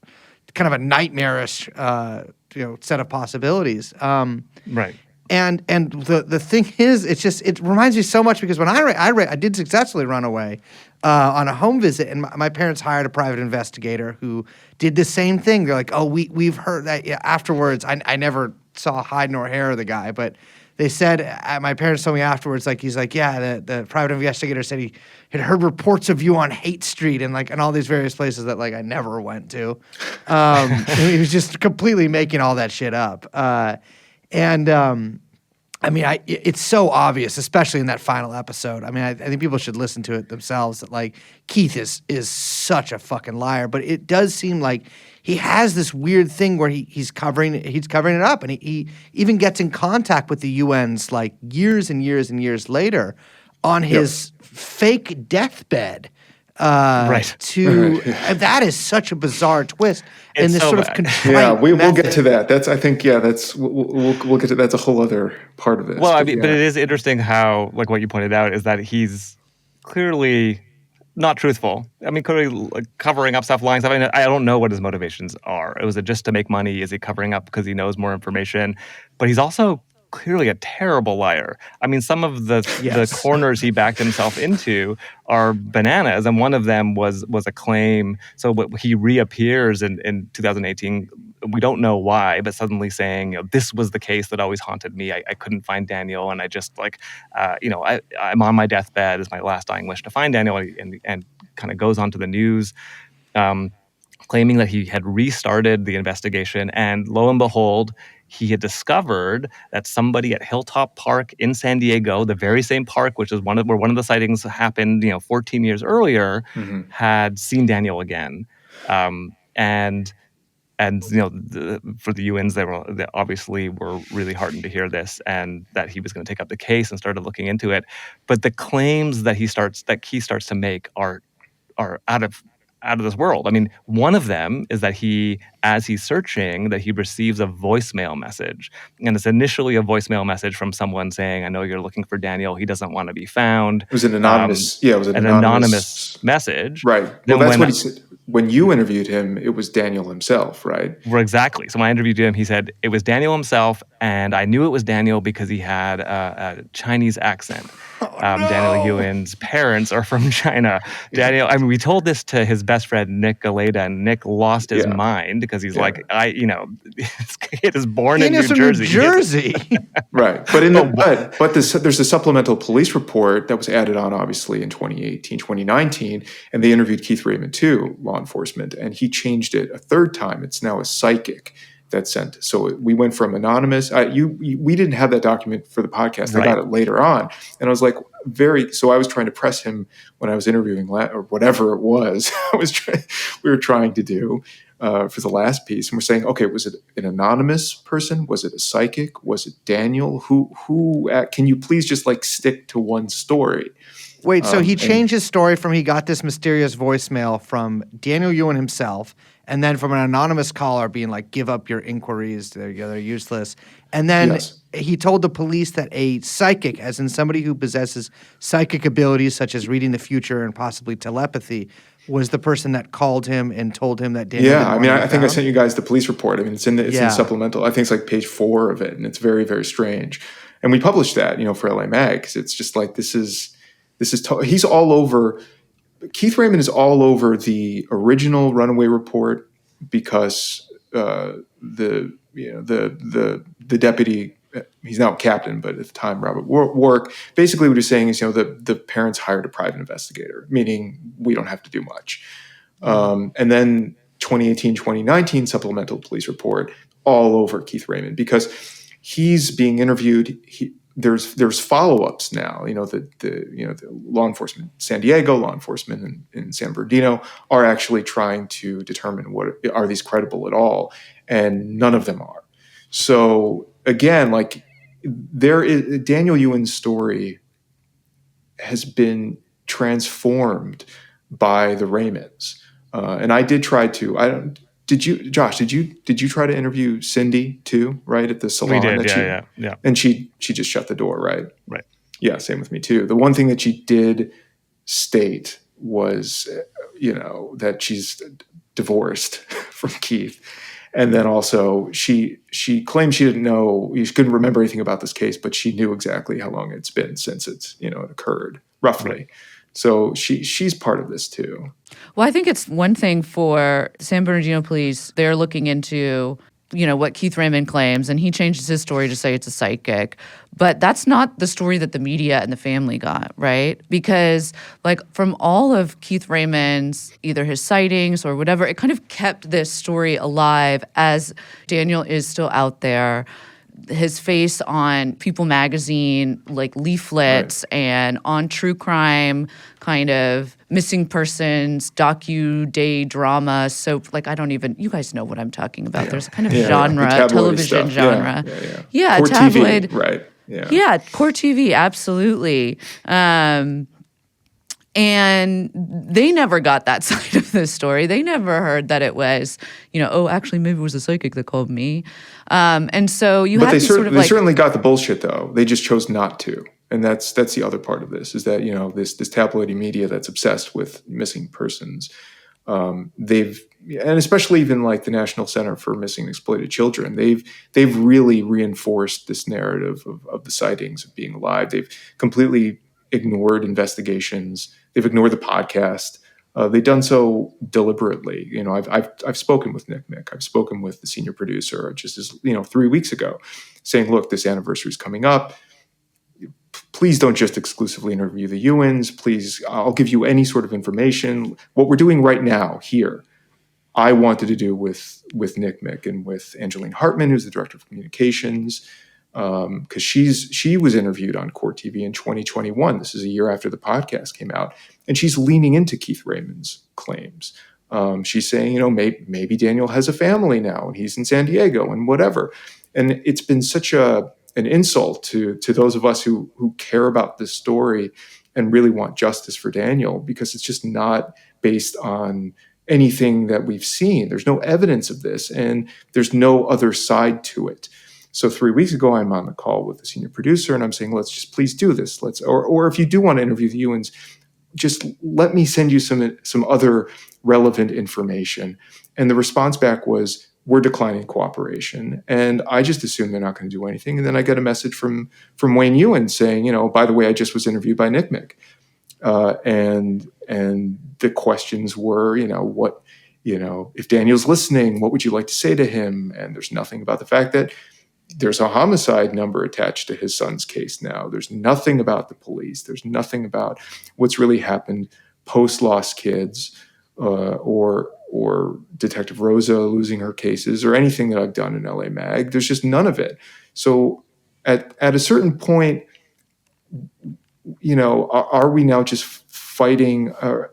kind of a nightmarish, set of possibilities. right. And the thing is, it reminds me so much, because when I did successfully run away on a home visit, and my parents hired a private investigator who did the same thing. They're like, oh, we've heard that. Yeah. Afterwards, I never saw hide nor hair of the guy, but they said, my parents told me afterwards, like, he's like, yeah, the private investigator said he had heard reports of you on Haight Street and all these various places that like I never went to. He was just completely making all that shit up. I mean, it's so obvious, especially in that final episode. I mean, I think people should listen to it themselves, that like Keith is such a fucking liar. But it does seem like he has this weird thing where he's covering it up, and he even gets in contact with the Yuens like years and years and years later on his fake deathbed. Right. That is such a bizarre twist. It's and this so sort of bad. contrite we'll get to that. We'll get to that's a whole other part of this. Well, but it is interesting how, like what you pointed out, is that he's clearly not truthful. I mean, clearly covering up stuff, lying stuff. I mean, I don't know what his motivations are. Was it just to make money? Is he covering up because he knows more information? But he's also clearly a terrible liar. I mean, some of the corners he backed himself into are bananas, and one of them was a claim. So he reappears in 2018. We don't know why, but suddenly saying, this was the case that always haunted me. I couldn't find Daniel, and I just I'm on my deathbed. Is my last dying wish to find Daniel, and kind of goes onto the news, claiming that he had restarted the investigation, and lo and behold, he had discovered that somebody at Hilltop Park in San Diego, the very same park, which is where one of the sightings happened, 14 years earlier, had seen Daniel again. And for the Yuens, they obviously were really heartened to hear this, and that he was going to take up the case, and started looking into it. But the claims that he starts to make are out of this world. I mean, one of them is that as he's searching, that he receives a voicemail message. And it's initially a voicemail message from someone saying, I know you're looking for Daniel. He doesn't want to be found. It was an anonymous. It was an anonymous message. Right. Well, that's what he said. When you interviewed him, it was Daniel himself, right? Well, exactly. So when I interviewed him, he said it was Daniel himself, and I knew it was Daniel because he had a Chinese accent. Daniel Yuen's parents are from China. Daniel, I mean, we told this to his best friend, Nick Galeda, and Nick lost his mind because he's like, this kid is born in New Jersey. New Jersey. Right. But there's a supplemental police report that was added on, obviously, in 2018, 2019, and they interviewed Keith Raymond, too, law enforcement, and he changed it a third time. It's now a psychic that sent. So we went from anonymous. We didn't have that document for the podcast. I got it later on, and I was like, so I was trying to press him when I was interviewing or whatever it was we were trying to do for the last piece. And we're saying, okay, was it an anonymous person? Was it a psychic? Was it Daniel? Who can you please just like stick to one story? Wait, so he changed his story from he got this mysterious voicemail from Daniel Yuen himself, and then from an anonymous caller being like, give up your inquiries, they're useless. And then he told the police that a psychic, as in somebody who possesses psychic abilities such as reading the future and possibly telepathy, was the person that called him and told him that Daniel I mean, I think I sent you guys the police report. I mean, it's in supplemental. I think it's like page 4 of it, and it's very, very strange. And we published that, for LA Mag, because it's just like, he's all over. Keith Raymond is all over the original Runaway Report because the deputy, he's now a captain, but at the time Robert Warwick, basically what he's saying is the parents hired a private investigator, meaning we don't have to do much. And then 2018, 2019 supplemental police report all over Keith Raymond because he's being interviewed. There's follow-ups now. The law enforcement, San Diego law enforcement in San Bernardino are actually trying to determine are these credible at all, and none of them are. So again, like Daniel Yuen's story has been transformed by the Raymonds, and I did try to. Did you, Josh? Did you try to interview Cindy too? Right at the salon. We did. Yeah. And she just shut the door. Right. Right. Yeah. Same with me too. The one thing that she did state was, that she's divorced from Keith, and then also she claimed she didn't know, she couldn't remember anything about this case, but she knew exactly how long it's been since it occurred, roughly. Right. So she's part of this too. Well, I think it's one thing for San Bernardino police. They're looking into, what Keith Raymond claims, and he changes his story to say it's a psychic. But that's not the story that the media and the family got, right? Because, from all of Keith Raymond's, either his sightings or whatever, it kind of kept this story alive as Daniel is still out there. His face on People magazine, leaflets, right, and on true crime, kind of missing persons, docu-day drama. So, you guys know what I'm talking about. There's a kind of genre, television genre. Yeah, Court tabloid. TV, right. Yeah, Court TV, absolutely. And they never got that side of the story. They never heard that it was, actually maybe it was a psychic that called me. And so you have to sort of they certainly got the bullshit though. They just chose not to. And that's the other part of this is that, this tabloidy media that's obsessed with missing persons. And especially even like the National Center for Missing and Exploited Children, they've really reinforced this narrative of the sightings of being alive. They've completely ignored investigations. They've ignored the podcast. They've done so deliberately. I've spoken with Nick Mick. I've spoken with the senior producer just as 3 weeks ago, saying, look, this anniversary is coming up. Please don't just exclusively interview the Yuens. Please, I'll give you any sort of information. What we're doing right now here, I wanted to do with Nick Mick and with Angeline Hartman, who's the director of communications, because she was interviewed on Court TV in 2021. This is a year after the podcast came out, and she's leaning into Keith Raymond's claims. She's saying, maybe Daniel has a family now, and he's in San Diego, and whatever. And it's been such an insult to those of us who care about this story and really want justice for Daniel, because it's just not based on anything that we've seen. There's no evidence of this, and there's no other side to it. So 3 weeks ago, I'm on the call with the senior producer, and I'm saying, let's just please do this. Or if you do want to interview the Yuens, just let me send you some other relevant information. And the response back was, we're declining cooperation. And I just assume they're not going to do anything. And then I get a message from Wayne Yuen saying, by the way, I just was interviewed by Nick Mick. And the questions were, if Daniel's listening, what would you like to say to him? And there's nothing about the fact that there's a homicide number attached to his son's case now. There's nothing about the police. There's nothing about what's really happened post-lost kids or Detective Rosa losing her cases or anything that I've done in LA Mag. There's just none of it. So at a certain point, are we now just fighting?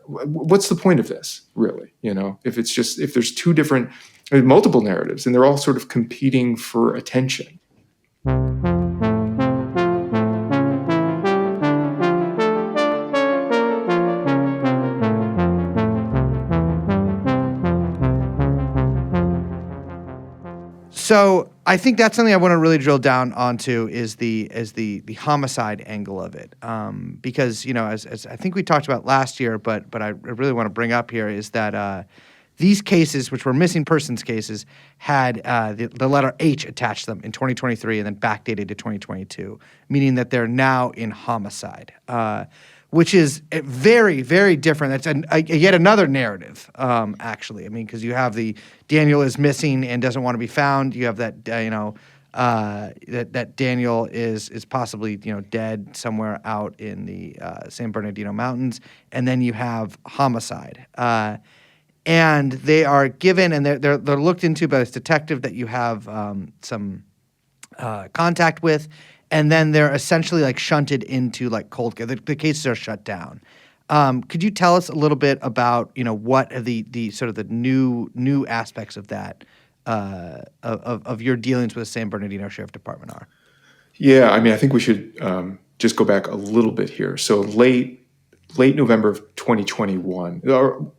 What's the point of this, really? If there's multiple narratives, and they're all sort of competing for attention. So I think that's something I want to really drill down onto is the homicide angle of it, because as I think we talked about last year, but I really want to bring up here is that these cases, which were missing persons cases, had the letter H attached to them in 2023 and then backdated to 2022, meaning that they're now in homicide, which is very, very different. That's yet another narrative, actually. I mean, because you have the Daniel is missing and doesn't want to be found. You have that, that Daniel is possibly dead somewhere out in the San Bernardino mountains, and then you have homicide. And they are given, and they're looked into by this detective that you have some contact with. And then they're essentially like shunted into like cold case. The cases are shut down. Could you tell us a little bit about what the sort of the new aspects of that of your dealings with the San Bernardino Sheriff Department are? Yeah, I mean, I think we should just go back a little bit here. So late November of 2021, or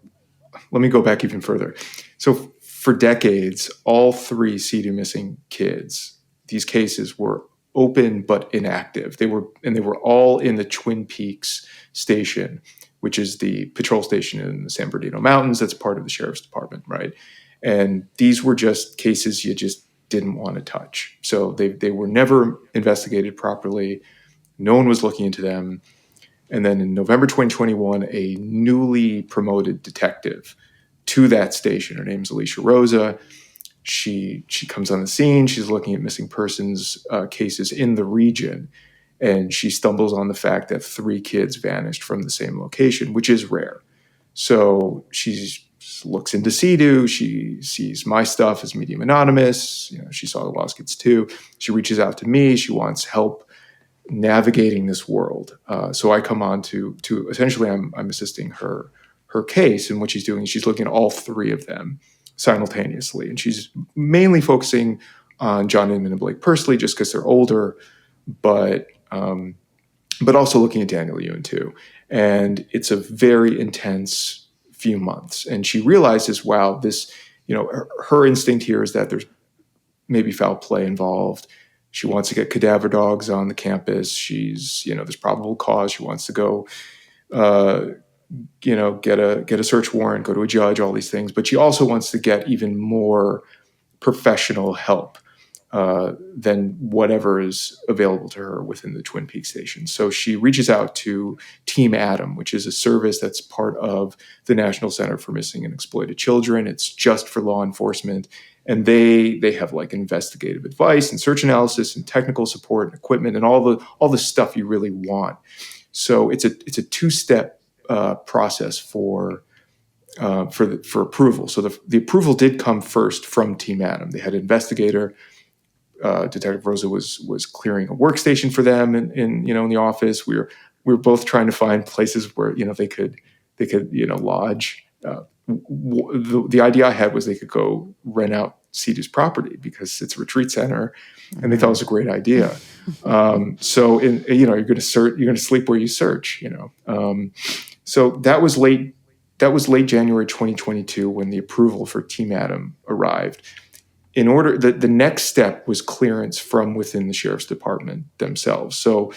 let me go back even further. So for decades, all 3 CEDU missing kids, these cases were open but inactive. They were all in the Twin Peaks station, which is the patrol station in the San Bernardino Mountains. That's part of the sheriff's department, right? And these were just cases you just didn't want to touch. So they were never investigated properly. No one was looking into them. And then in November 2021, a newly promoted detective to that station, her name's Alicia Rosa. She comes on the scene. She's looking at missing persons cases in the region, and she stumbles on the fact that 3 kids vanished from the same location, which is rare. So she looks into CEDU. She sees my stuff as medium anonymous. She saw the Lost Kids too. She reaches out to me. She wants help navigating this world. So I come on to essentially I'm assisting her case, and what she's doing is she's looking at all 3 of them simultaneously. And she's mainly focusing on John Inman and Blake Pursley just because they're older, but also looking at Daniel Yuen too. And it's a very intense few months. And she realizes, wow, this, her instinct here is that there's maybe foul play involved. She wants to get cadaver dogs on the campus. There's probable cause. She wants to go, get a search warrant, go to a judge, all these things. But she also wants to get even more professional help than whatever is available to her within the Twin Peaks station. So she reaches out to Team Adam, which is a service that's part of the National Center for Missing and Exploited Children. It's just for law enforcement. And they have like investigative advice and search analysis and technical support and equipment and all the stuff you really want. So it's a 2-step process for approval. So the approval did come first from Team Adam. They had an investigator. Detective Rosa was clearing a workstation for them in the office. We were both trying to find places where they could lodge. The idea I had was they could go rent out CEDU's property because it's a retreat center, and they thought it was a great idea. So you're going to sleep where you search. So that was late January 2022 when the approval for Team Adam arrived. In order, the next step was clearance from within the sheriff's department themselves. So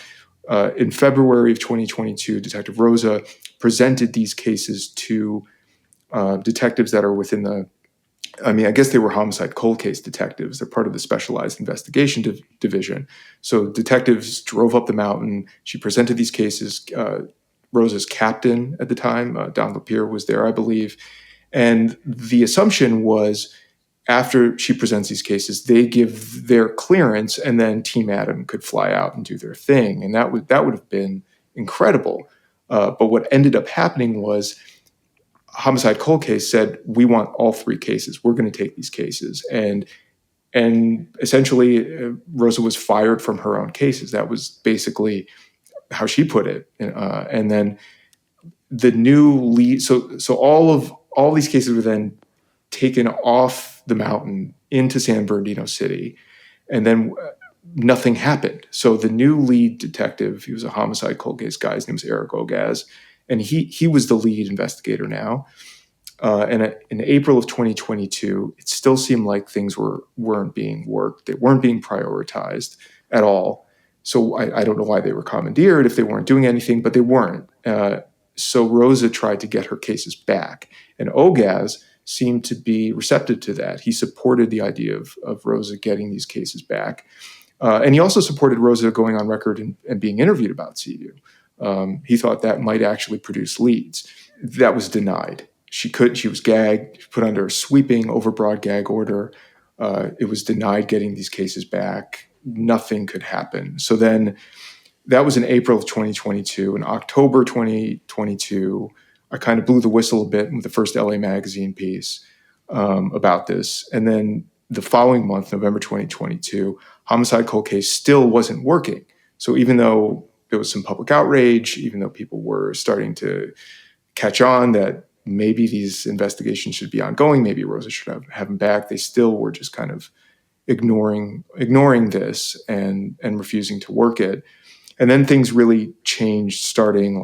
in February of 2022, Detective Rosa presented these cases to detectives that are within I guess they were homicide cold case detectives. They're part of the specialized investigation division. So detectives drove up the mountain. She presented these cases. Rosa's captain at the time, Don Lapierre, was there, I believe. And the assumption was, after she presents these cases, they give their clearance, and then Team Adam could fly out and do their thing. And that would have been incredible. But what ended up happening was Homicide Cold Case said, we want all 3 cases. We're going to take these cases. And essentially, Rosa was fired from her own cases. That was basically how she put it. And then the new lead, so all these cases were then taken off the mountain into San Bernardino City, and then nothing happened. So the new lead detective, he was a homicide cold case guy, his name was Eric Ogaz, and he was the lead investigator now. And in April of 2022, it still seemed like things weren't being worked. They weren't being prioritized at all. So I don't know why they were commandeered if they weren't doing anything, but they weren't. So Rosa tried to get her cases back, and Ogaz seemed to be receptive to that. He supported the idea of Rosa getting these cases back. And he also supported Rosa going on record and being interviewed about CEDU. He thought that might actually produce leads. That was denied. She was gagged, put under a sweeping overbroad gag order. It was denied getting these cases back. Nothing could happen. So then that was in April of 2022. In October 2022, I kind of blew the whistle a bit with the first LA Magazine piece about this. And then the following month, November 2022, homicide cold case still wasn't working. So even though there was some public outrage, even though people were starting to catch on that maybe these investigations should be ongoing, maybe Rosa should have them back, they still were just kind of ignoring this and refusing to work it. And then things really changed starting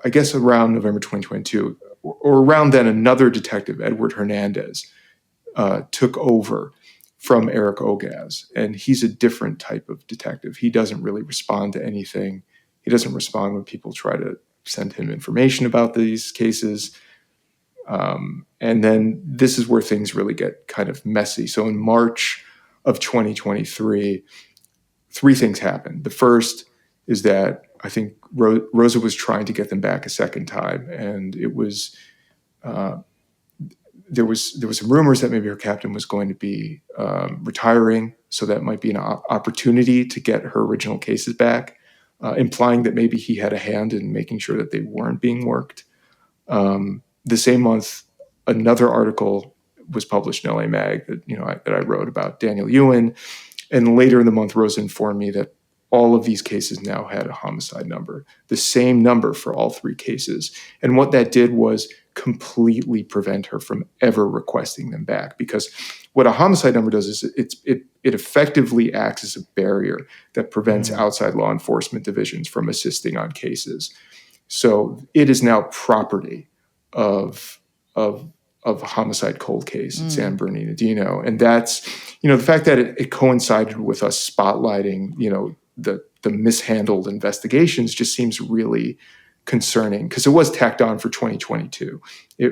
I guess around November 2022, or around then, another detective, Edward Hernandez, took over from Eric Ogaz. And he's a different type of detective. He doesn't really respond to anything. He doesn't respond when people try to send him information about these cases. And then this is where things really get kind of messy. So in March of 2023, three things happened. The first is that I think Rosa was trying to get them back a second time, and it was there was some rumors that maybe her captain was going to be retiring, so that might be an opportunity to get her original cases back, implying that maybe he had a hand in making sure that they weren't being worked. The same month, another article was published in LA Mag that I wrote about Daniel Yuen, and later in the month, Rosa informed me that all of these cases now had a homicide number, the same number for all three cases. And what that did was completely prevent her from ever requesting them back, because what a homicide number does is it effectively acts as a barrier that prevents outside law enforcement divisions from assisting on cases. So it is now property of a homicide cold case in San Bernardino. And that's, the fact that it coincided with us spotlighting, the mishandled investigations just seems really concerning, because it was tacked on for 2022,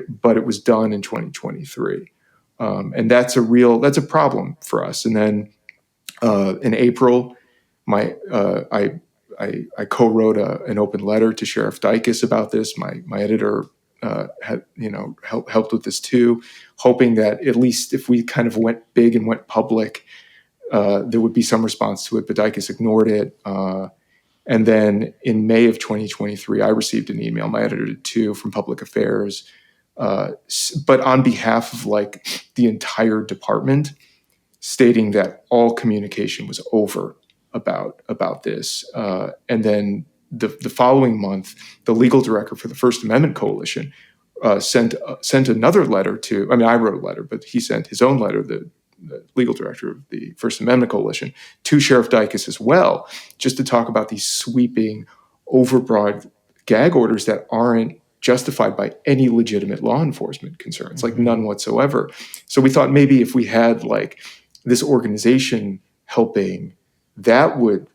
but it was done in 2023. And that's a problem for us. And then in April, I co-wrote an open letter to Sheriff Dicus about this. My editor had helped with this too, hoping that at least if we kind of went big and went public, there would be some response to it, but Dicus ignored it. And then in May of 2023, I received an email, my editor did too, from Public Affairs, but on behalf of the entire department, stating that all communication was over about this. And then the following month, the legal director for the First Amendment Coalition sent another letter to, I wrote a letter, but he sent his own letter, the legal director of the First Amendment Coalition, to Sheriff Dicus as well, just to talk about these sweeping, overbroad gag orders that aren't justified by any legitimate law enforcement concerns, none whatsoever. So we thought maybe if we had this organization helping, that would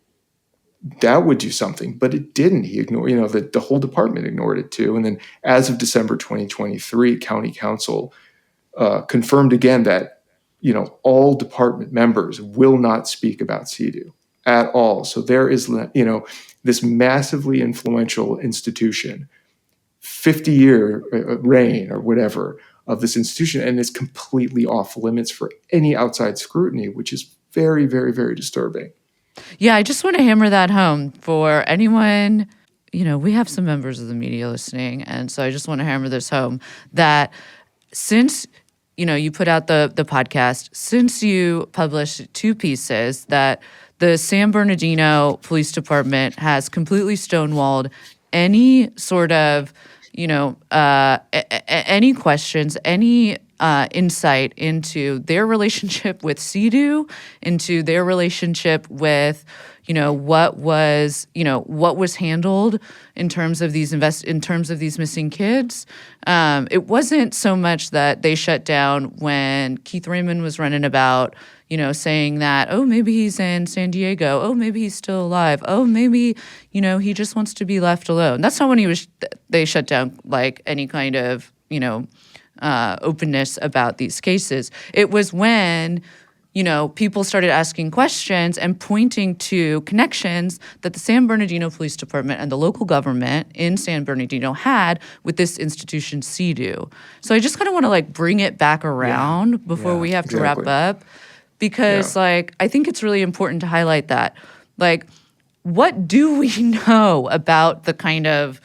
do something, but it didn't. He ignored, the whole department ignored it too. And then as of December 2023, County Council confirmed again that, all department members will not speak about CEDU at all. So there is, this massively influential institution, 50-year reign or whatever of this institution, and it's completely off limits for any outside scrutiny, which is very, very, very disturbing. Yeah, I just want to hammer that home for anyone. We have some members of the media listening, and so I just want to hammer this home that since you put out the podcast, since you published two pieces that the San Bernardino Police Department has completely stonewalled any sort of, any questions, any insight into their relationship with CEDU, into their relationship with, what was handled in terms of these missing kids. It wasn't so much that they shut down when Keith Raymond was running about, saying that, oh, maybe he's in San Diego. Oh, maybe he's still alive. Oh, maybe, he just wants to be left alone. That's not when they shut down like any kind of, openness about these cases. It was when, people started asking questions and pointing to connections that the San Bernardino Police Department and the local government in San Bernardino had with this institution, CEDU. So I just kind of want to like bring it back around before we have to wrap up, because like I think it's really important to highlight that. Like, what do we know about the kind of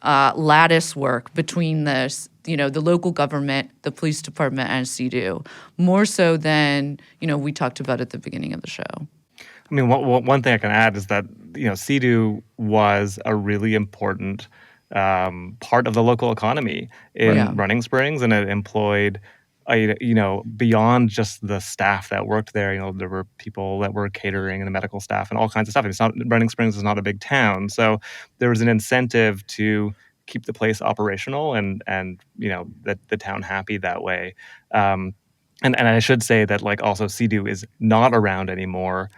lattice work between this, the local government, the police department, and CEDU, more so than, we talked about at the beginning of the show? I mean, one thing I can add is that, CEDU was a really important part of the local economy in Running Springs, and it employed, beyond just the staff that worked there, there were people that were catering and the medical staff and all kinds of stuff. Running Springs is not a big town, so there was an incentive to keep the place operational and the town happy that way. And I should say that like also CEDU is not around anymore.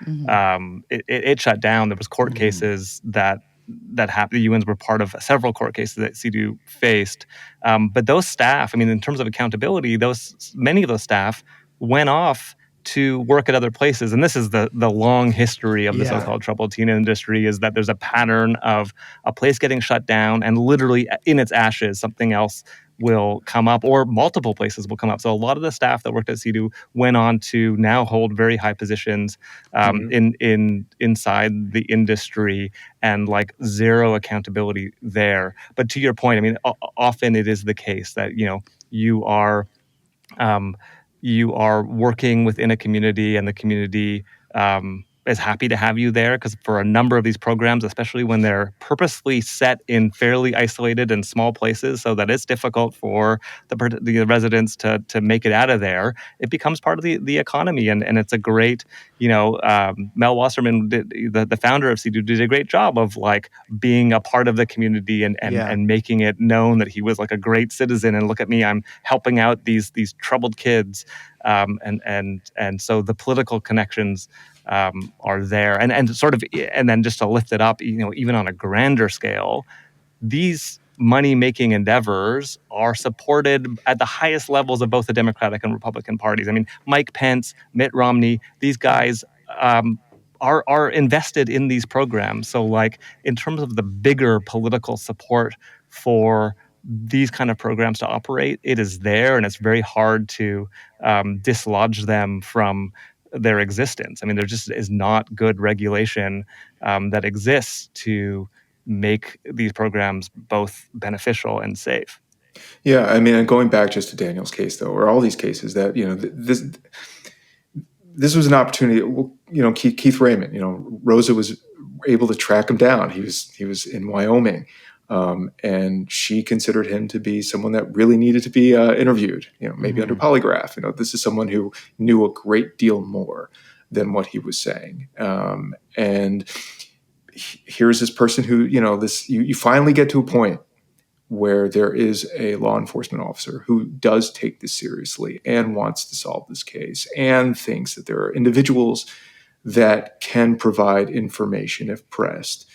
It shut down. There was court cases that happened. The Yuens were part of several court cases that CEDU faced. But those staff, I mean, in terms of accountability, many of those staff went off to work at other places. And this is the long history of the so-called troubled teen industry, is that there's a pattern of a place getting shut down and literally in its ashes, something else will come up, or multiple places will come up. So a lot of the staff that worked at CEDU went on to now hold very high positions inside the industry, and like zero accountability there. But to your point, I mean, often it is the case that you are working within a community, and the community is happy to have you there, because for a number of these programs, especially when they're purposely set in fairly isolated and small places so that it's difficult for the residents to make it out of there, it becomes part of the economy. And it's a great, Mel Wasserman, the founder of CEDU, did a great job of like being a part of the community and making it known that he was like a great citizen. And look at me, I'm helping out these troubled kids. And so the political connections are there, and then just to lift it up, even on a grander scale, these money-making endeavors are supported at the highest levels of both the Democratic and Republican parties. I mean, Mike Pence, Mitt Romney, these guys are invested in these programs. So, like, in terms of the bigger political support for these kind of programs to operate, it is there, and it's very hard to dislodge them from their existence. I mean, there just is not good regulation that exists to make these programs both beneficial and safe. Yeah, I mean, and going back just to Daniel's case, though, or all these cases, that this was an opportunity. Keith Raymond, Rosa was able to track him down. He was in Wyoming. And she considered him to be someone that really needed to be interviewed, maybe under polygraph. This is someone who knew a great deal more than what he was saying. And here's this person who, you finally get to a point where there is a law enforcement officer who does take this seriously and wants to solve this case, and thinks that there are individuals that can provide information if pressed.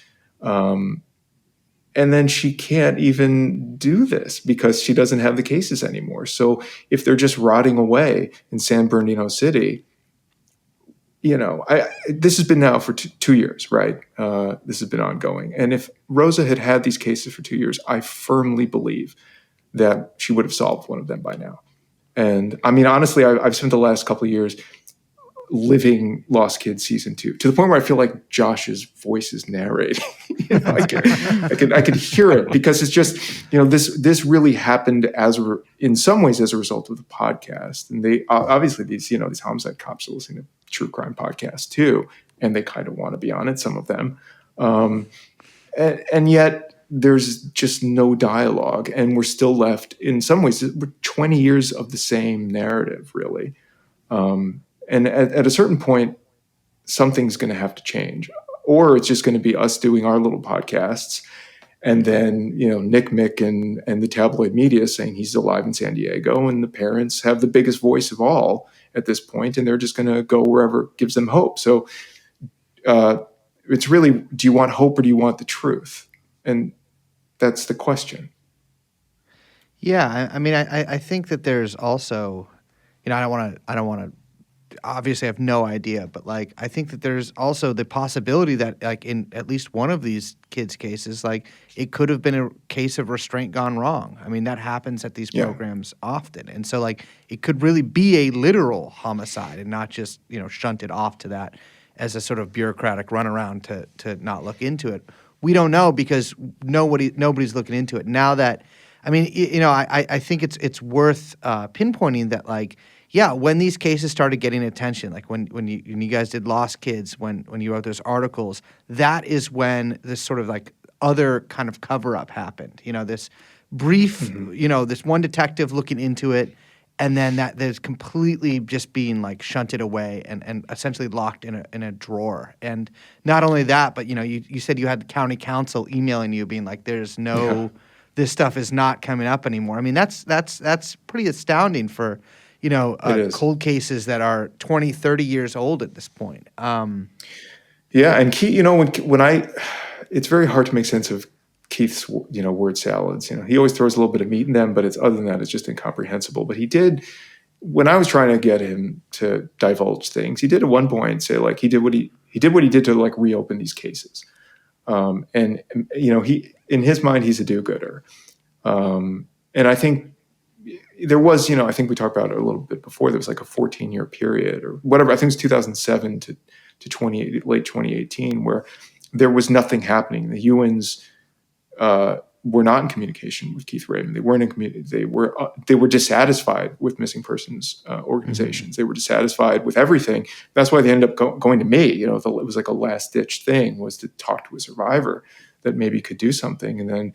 And then she can't even do this because she doesn't have the cases anymore. So if they're just rotting away in San Bernardino City, this has been now for 2 years, right? This has been ongoing. And if Rosa had these cases for 2 years, I firmly believe that she would have solved one of them by now. And I mean, honestly, I've spent the last couple of years living Lost Kids season 2 to the point where I feel like Josh's voice is narrating. I can hear it, because it's just, this really happened in some ways as a result of the podcast. And they obviously these homicide cops are listening to true crime podcasts too. and they kind of want to be on it, some of them. And yet there's just no dialogue, and we're still left, in some ways, we're 20 years of the same narrative, really. And at a certain point, something's going to have to change, or it's just going to be us doing our little podcasts, and then, Nick Mick and the tabloid media saying he's alive in San Diego, and the parents have the biggest voice of all at this point, and they're just going to go wherever gives them hope. So it's really, do you want hope or do you want the truth? And that's the question. Yeah, I mean, I think that there's also, I don't want to. Obviously, I have no idea, but like, I think that there's also the possibility that, like, in at least one of these kids' cases, like, it could have been a case of restraint gone wrong. I mean, that happens at these programs often, and so, like, it could really be a literal homicide and not just shunted off to that as a sort of bureaucratic runaround to not look into it. We don't know because nobody's looking into it now. That, I mean, I think it's worth pinpointing that, like, yeah, when these cases started getting attention, like when you guys did Lost Kids, when you wrote those articles, that is when this sort of like other kind of cover-up happened. This brief, this one detective looking into it, and then that there's completely just being like shunted away and essentially locked in a drawer. And not only that, but you said you had the county council emailing you being like, there's no, this stuff is not coming up anymore. I mean, that's pretty astounding for cold cases that are 20, 30 years old at this point. Yeah, and Keith, it's very hard to make sense of Keith's, word salads. He always throws a little bit of meat in them, but other than that, it's just incomprehensible. But he did, when I was trying to get him to divulge things, he did at one point say, like, he did what he did to, like, reopen these cases. And he, in his mind, he's a do-gooder. And I think there was, I think we talked about it a little bit before. There was like a 14-year period or whatever. I think it was 2007 to late 2018, where there was nothing happening. The Yuens were not in communication with Keith Raymond. They weren't in community. They were dissatisfied with missing persons organizations. They were dissatisfied with everything. That's why they ended up going to me. It was like a last-ditch thing, was to talk to a survivor that maybe could do something. And then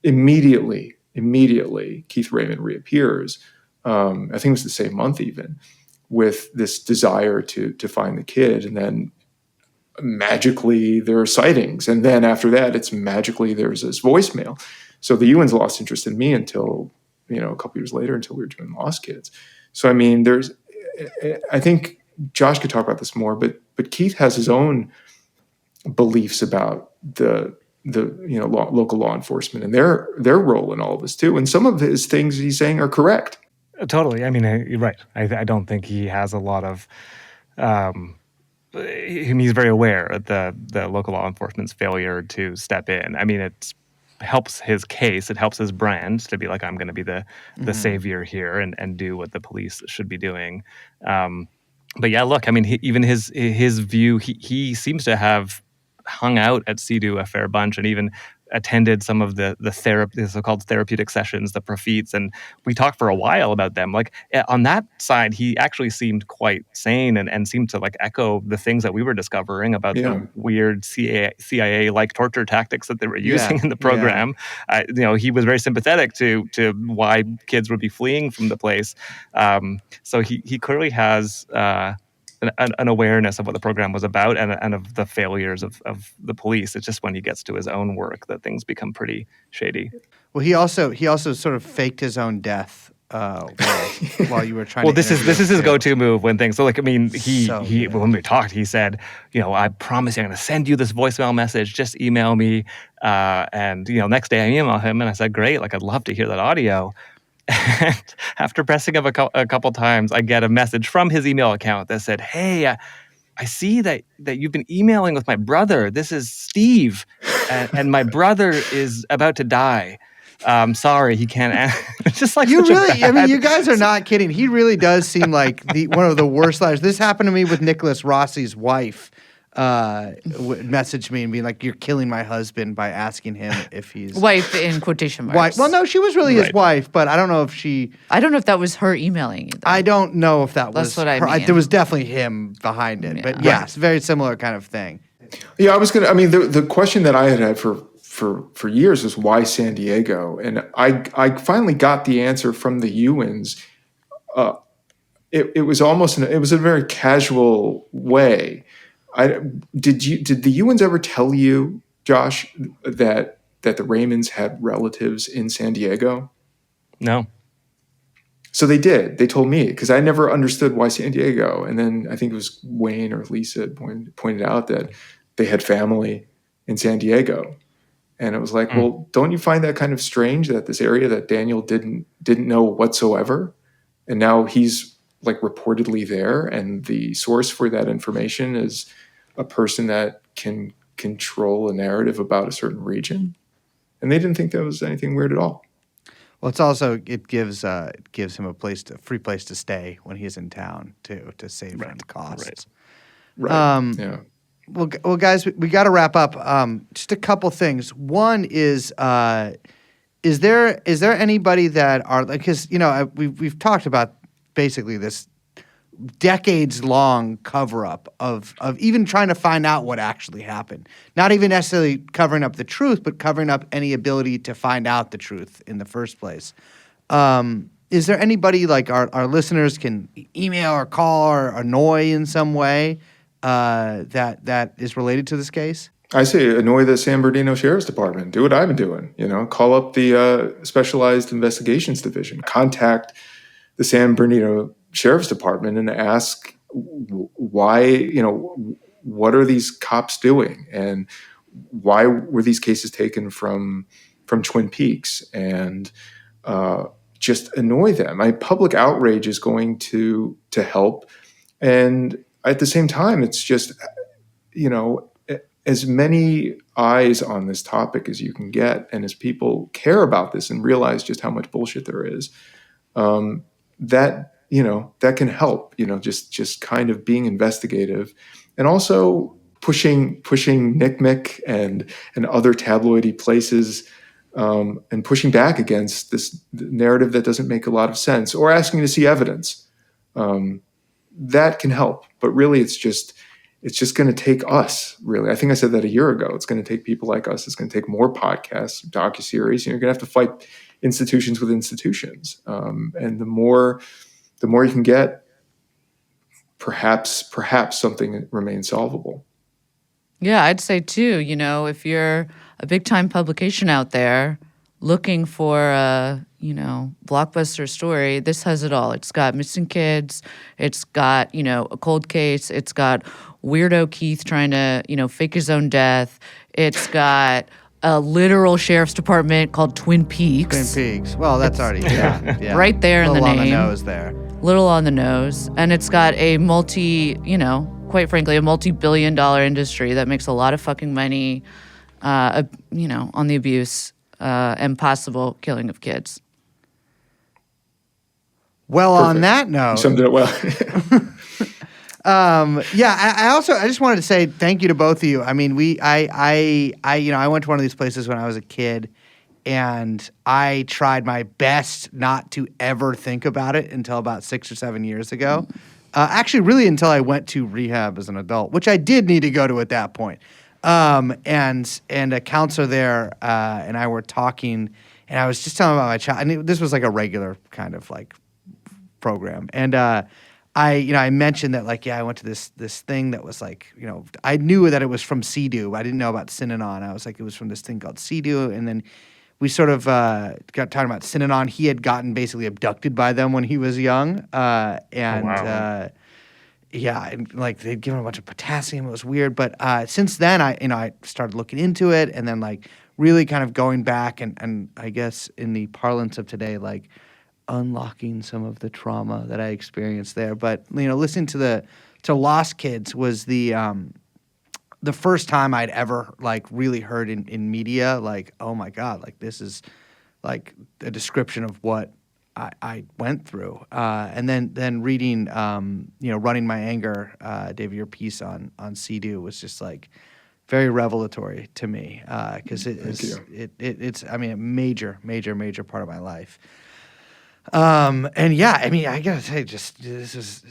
immediately, Keith Raymond reappears. I think it was the same month even, with this desire to find the kid. And then magically there are sightings. And then after that, it's magically there's this voicemail. So the Yuens lost interest in me until, a couple years later, until we were doing Lost Kids. So, I mean, I think Josh could talk about this more, but Keith has his own beliefs about the local law enforcement and their role in all of this too. And some of his things he's saying are correct. Totally. I mean, you're right. I don't think he has a lot of. He's very aware of the local law enforcement's failure to step in. I mean, it helps his case. It helps his brand to be like, I'm going to be the savior here and do what the police should be doing. But yeah, look, I mean, even his view, he seems to have hung out at CEDU a fair bunch and even attended some of the so-called therapeutic sessions, the profetes, and we talked for a while about them. Like, on that side, he actually seemed quite sane and seemed to like echo the things that we were discovering about the weird CIA-like torture tactics that they were using in the program. He was very sympathetic to why kids would be fleeing from the place. So he clearly has an awareness of what the program was about and of the failures of the police. It's just when he gets to his own work that things become pretty shady. Well, he also sort of faked his own death while you were trying. Well, this is his go-to move when things. So, like, I mean, he when we talked, he said, I promise you, I'm going to send you this voicemail message. Just email me. And next day I email him and I said, great, like, I'd love to hear that audio. And after pressing him a couple times, I get a message from his email account that said, "Hey, I see that you've been emailing with my brother. This is Steve, and my brother is about to die. Sorry, he can't." Just like you really, I mean, you guys are not kidding. He really does seem like one of the worst liars. This happened to me with Nicholas Rossi's wife. messaged me and being like, "You're killing my husband" by asking him if he's Wife in quotation marks. wife. Well, no, she was really his Right. wife, but I don't know if she. I don't know if that was her emailing you. Though. I don't know if that That's was what I her. mean. There was definitely him behind it, but yeah, it's a very similar kind of thing. Yeah, I mean, the question that I had for years was why San Diego, and I finally got the answer from the Yuens. It was almost it was a very casual way. Did the Yuens ever tell you, Josh, that the Raymonds had relatives in San Diego? No. So they did. They told me because I never understood why San Diego. And then I think it was Wayne or Lisa pointed out that they had family in San Diego. And it was like, well, don't you find that kind of strange that this area that Daniel didn't know whatsoever, and now he's like reportedly there, and the source for that information is a person that can control a narrative about a certain region? And they didn't think that was anything weird at all. Well, it's also it gives him a free place to stay when he's in town too, to save on costs. Right. Yeah. Well, guys, we got to wrap up. Just a couple things. One is there anybody that are like, because we've talked about basically this decades-long cover-up of even trying to find out what actually happened. Not even necessarily covering up the truth, but covering up any ability to find out the truth in the first place. Is there anybody like our listeners can email or call or annoy in some way that is related to this case? I say annoy the San Bernardino Sheriff's Department. Do what I've been doing. Call up the Specialized Investigations Division. Contact the San Bernardino Sheriff's Department and ask why. What are these cops doing, and why were these cases taken from Twin Peaks? And just annoy them. Public outrage is going to help, and at the same time, it's just as many eyes on this topic as you can get, and as people care about this and realize just how much bullshit there is, that can help. Just kind of being investigative, and also pushing NCMEC and other tabloidy places, and pushing back against this narrative that doesn't make a lot of sense, or asking to see evidence. That can help, but really, it's just going to take us. Really, I think I said that a year ago. It's going to take people like us. It's going to take more podcasts, docuseries. You're going to have to fight institutions with institutions, and the more you can get, perhaps something remains solvable. Yeah, I'd say too, if you're a big time publication out there looking for a, blockbuster story, this has it all. It's got missing kids, it's got, a cold case, it's got weirdo Keith trying to, fake his own death. It's got a literal sheriff's department called Twin Peaks. Twin Peaks. Well, that's already yeah. Right there in the name. On the nose there. Little on the nose. And it's got a quite frankly, a multi-billion-dollar industry that makes a lot of fucking money, on the abuse and possible killing of kids. Well, Perfect. on that note, You summed it up well. I just wanted to say thank you to both of you. I mean, I went to one of these places when I was a kid, and I tried my best not to ever think about it until about 6 or 7 years ago. Actually, really until I went to rehab as an adult, which I did need to go to at that point. And a counselor there and I were talking, and I was just telling about my child. And this was like a regular kind of like program. And I mentioned that I went to this thing that was like, I knew that it was from CEDU. I didn't know about CEDU. I was like, it was from this thing called CEDU. And then we sort of got talking about CEDU. He had gotten basically abducted by them when he was young. And they'd given him a bunch of potassium. It was weird. But since then, I started looking into it, and then really kind of going back and I guess in the parlance of today, unlocking some of the trauma that I experienced there. But listening to Lost Kids was the first time I'd ever really heard in media oh my God, this is a description of what I went through. And then reading, Running My Anger, David, your piece on CEDU was just like very revelatory to me because it's I mean a major part of my life. And yeah, I mean, I gotta say, just this is,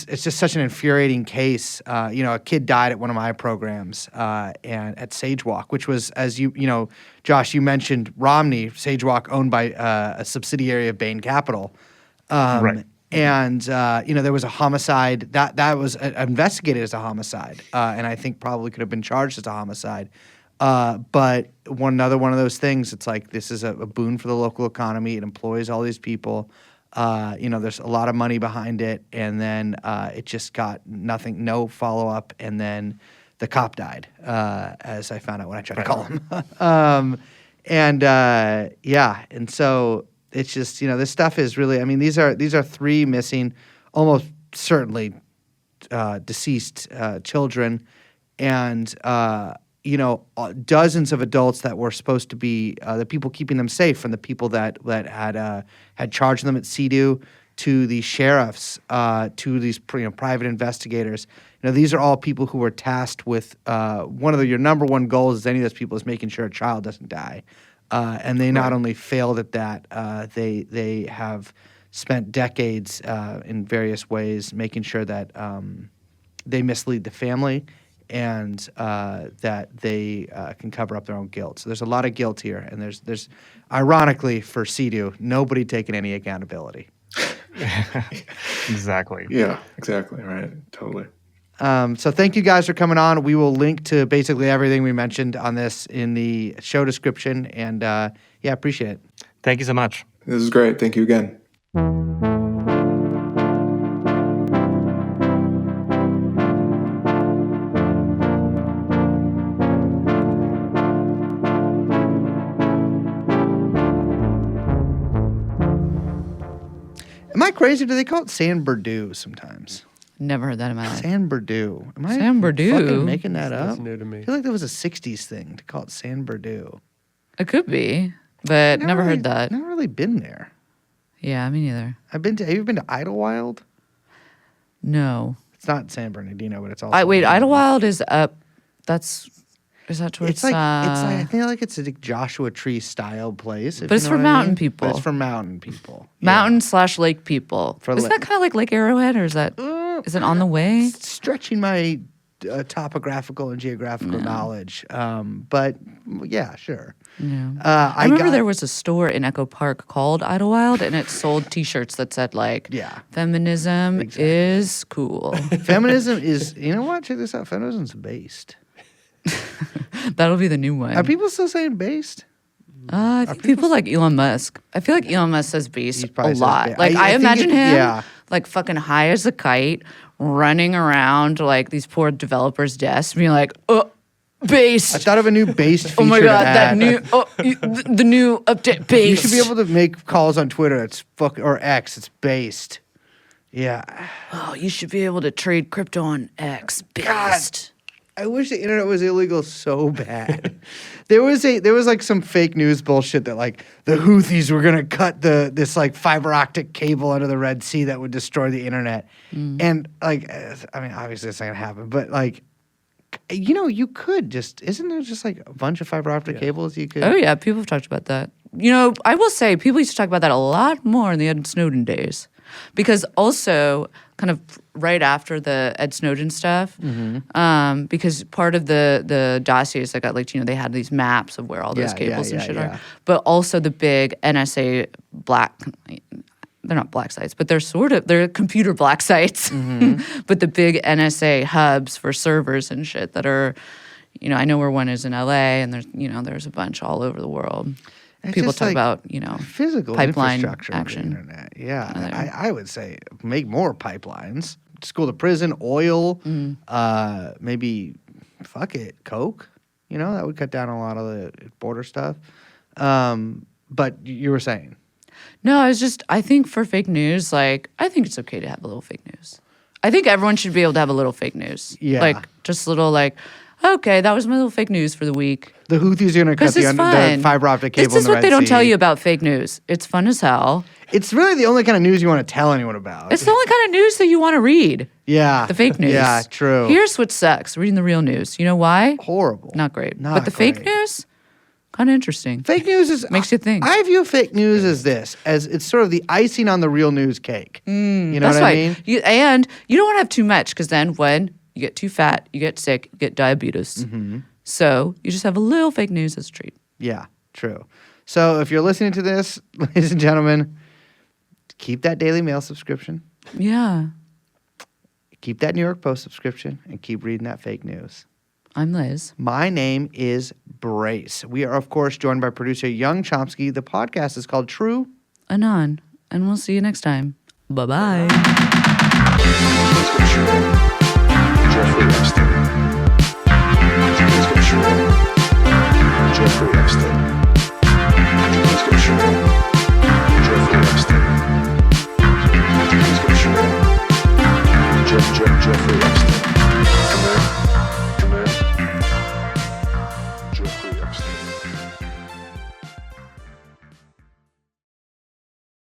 it's just such an infuriating case. A kid died at one of my programs, and at SageWalk, which was, as Josh, you mentioned Romney, SageWalk owned by a subsidiary of Bain Capital, Right. And there was a homicide that was investigated as a homicide, and I think probably could have been charged as a homicide. But another one of those things, it's like this is a boon for the local economy. It employs all these people. There's a lot of money behind it, and then it just got nothing, no follow up, and then the cop died, as I found out when I tried to call him. And so it's just this stuff is really. I mean, these are 3 missing, almost certainly deceased children, and. Dozens of adults that were supposed to be the people keeping them safe from the people that had charged them at CEDU to the sheriffs to these private investigators. These are all people who were tasked with one of your number one goals as any of those people is making sure a child doesn't die. And they not only failed at that, they have spent decades in various ways making sure that they mislead the family and that they can cover up their own guilt. So there's a lot of guilt here, and there's ironically for CEDU, nobody taking any accountability. Exactly. Yeah, exactly. Right. Totally. So thank you guys for coming on. We will link to basically everything we mentioned on this in the show description, and appreciate it. Thank you so much. This is great. Thank you again. Am I crazy? Do they call it San Bernardino sometimes? Never heard that in my life. San Bernardino. Am I San Bernardino? fucking making that up? That's new to me. I feel like that was a 60s thing to call it San Bernardino. It could be, but never heard that. Never really been there. Yeah, me neither. Have you been to Idlewild? No. It's not San Bernardino, but it's also. Wait, Idlewild is up. Is that towards? It's like I feel like it's a Joshua Tree style place. But it's for mountain people. But it's for mountain people. Mountain/lake people. Isn't that kind of like Lake Arrowhead, or is it on the way? Stretching my topographical and geographical knowledge, but yeah, sure. Yeah. I remember there was a store in Echo Park called Idlewild, and it sold T-shirts that said like, "Feminism is cool." Feminism is. You know what? Check this out. Feminism's based. That'll be the new one. Are people still saying based? I think people like Elon Musk. I feel like Elon Musk says based a lot. Like I imagine think him like fucking high as a kite, running around like these poor developers' desks, being like, based. I thought of a new based feature. Oh my god, the new update based. You should be able to make calls on Twitter. It's or X. It's based. Yeah. Oh, you should be able to trade crypto on X. Based. I wish the internet was illegal so bad. There was like some fake news bullshit that like the Houthis were gonna cut this like fiber optic cable under the Red Sea that would destroy the internet. And like, I mean, obviously it's not gonna happen, but like, you could isn't there just like a bunch of fiber optic cables you could? Oh yeah, people have talked about that. I will say people used to talk about that a lot more in the Ed Snowden days. Because also, kind of right after the Ed Snowden stuff, because part of the dossiers that got leaked, they had these maps of where all those cables and shit are. But also the big NSA they're not black sites, but they're computer black sites. But the big NSA hubs for servers and shit that are, I know where one is in LA, and there's a bunch all over the world. It's people just talk like about, physical pipeline infrastructure action. on the internet. Yeah, I would say make more pipelines. School to prison, oil, maybe, Coke. That would cut down a lot of the border stuff. But you were saying? No, I think for fake news, I think it's okay to have a little fake news. I think everyone should be able to have a little fake news. Yeah. Like, just little, Okay, that was my little fake news for the week. The Houthis are going to cut Because it's the fun. fiber optic cable This in is the what Red they don't Sea. tell you about fake news. It's fun as hell. It's really the only kind of news you want to tell anyone about. It's the only kind of news that you want to read. Yeah. The fake news. Yeah, true. Here's what sucks, reading the real news. You know why? Horrible. Not great. Not but the fake great. news, kind of interesting. Fake news is Makes you think. I view fake news as it's sort of the icing on the real news cake. You know That's what right. I mean? And you don't want to have too much because then when you get too fat, you get sick, you get diabetes. Mm-hmm. So you just have a little fake news as a treat. Yeah, true. So if you're listening to this, ladies and gentlemen, keep that Daily Mail subscription, Yeah. keep that New York Post subscription, and keep reading that fake news. I'm Liz. My name is Brace. We are, of course, joined by producer Young Chomsky. The podcast is called TrueAnon. Anon. And we'll see you next time. Bye-bye.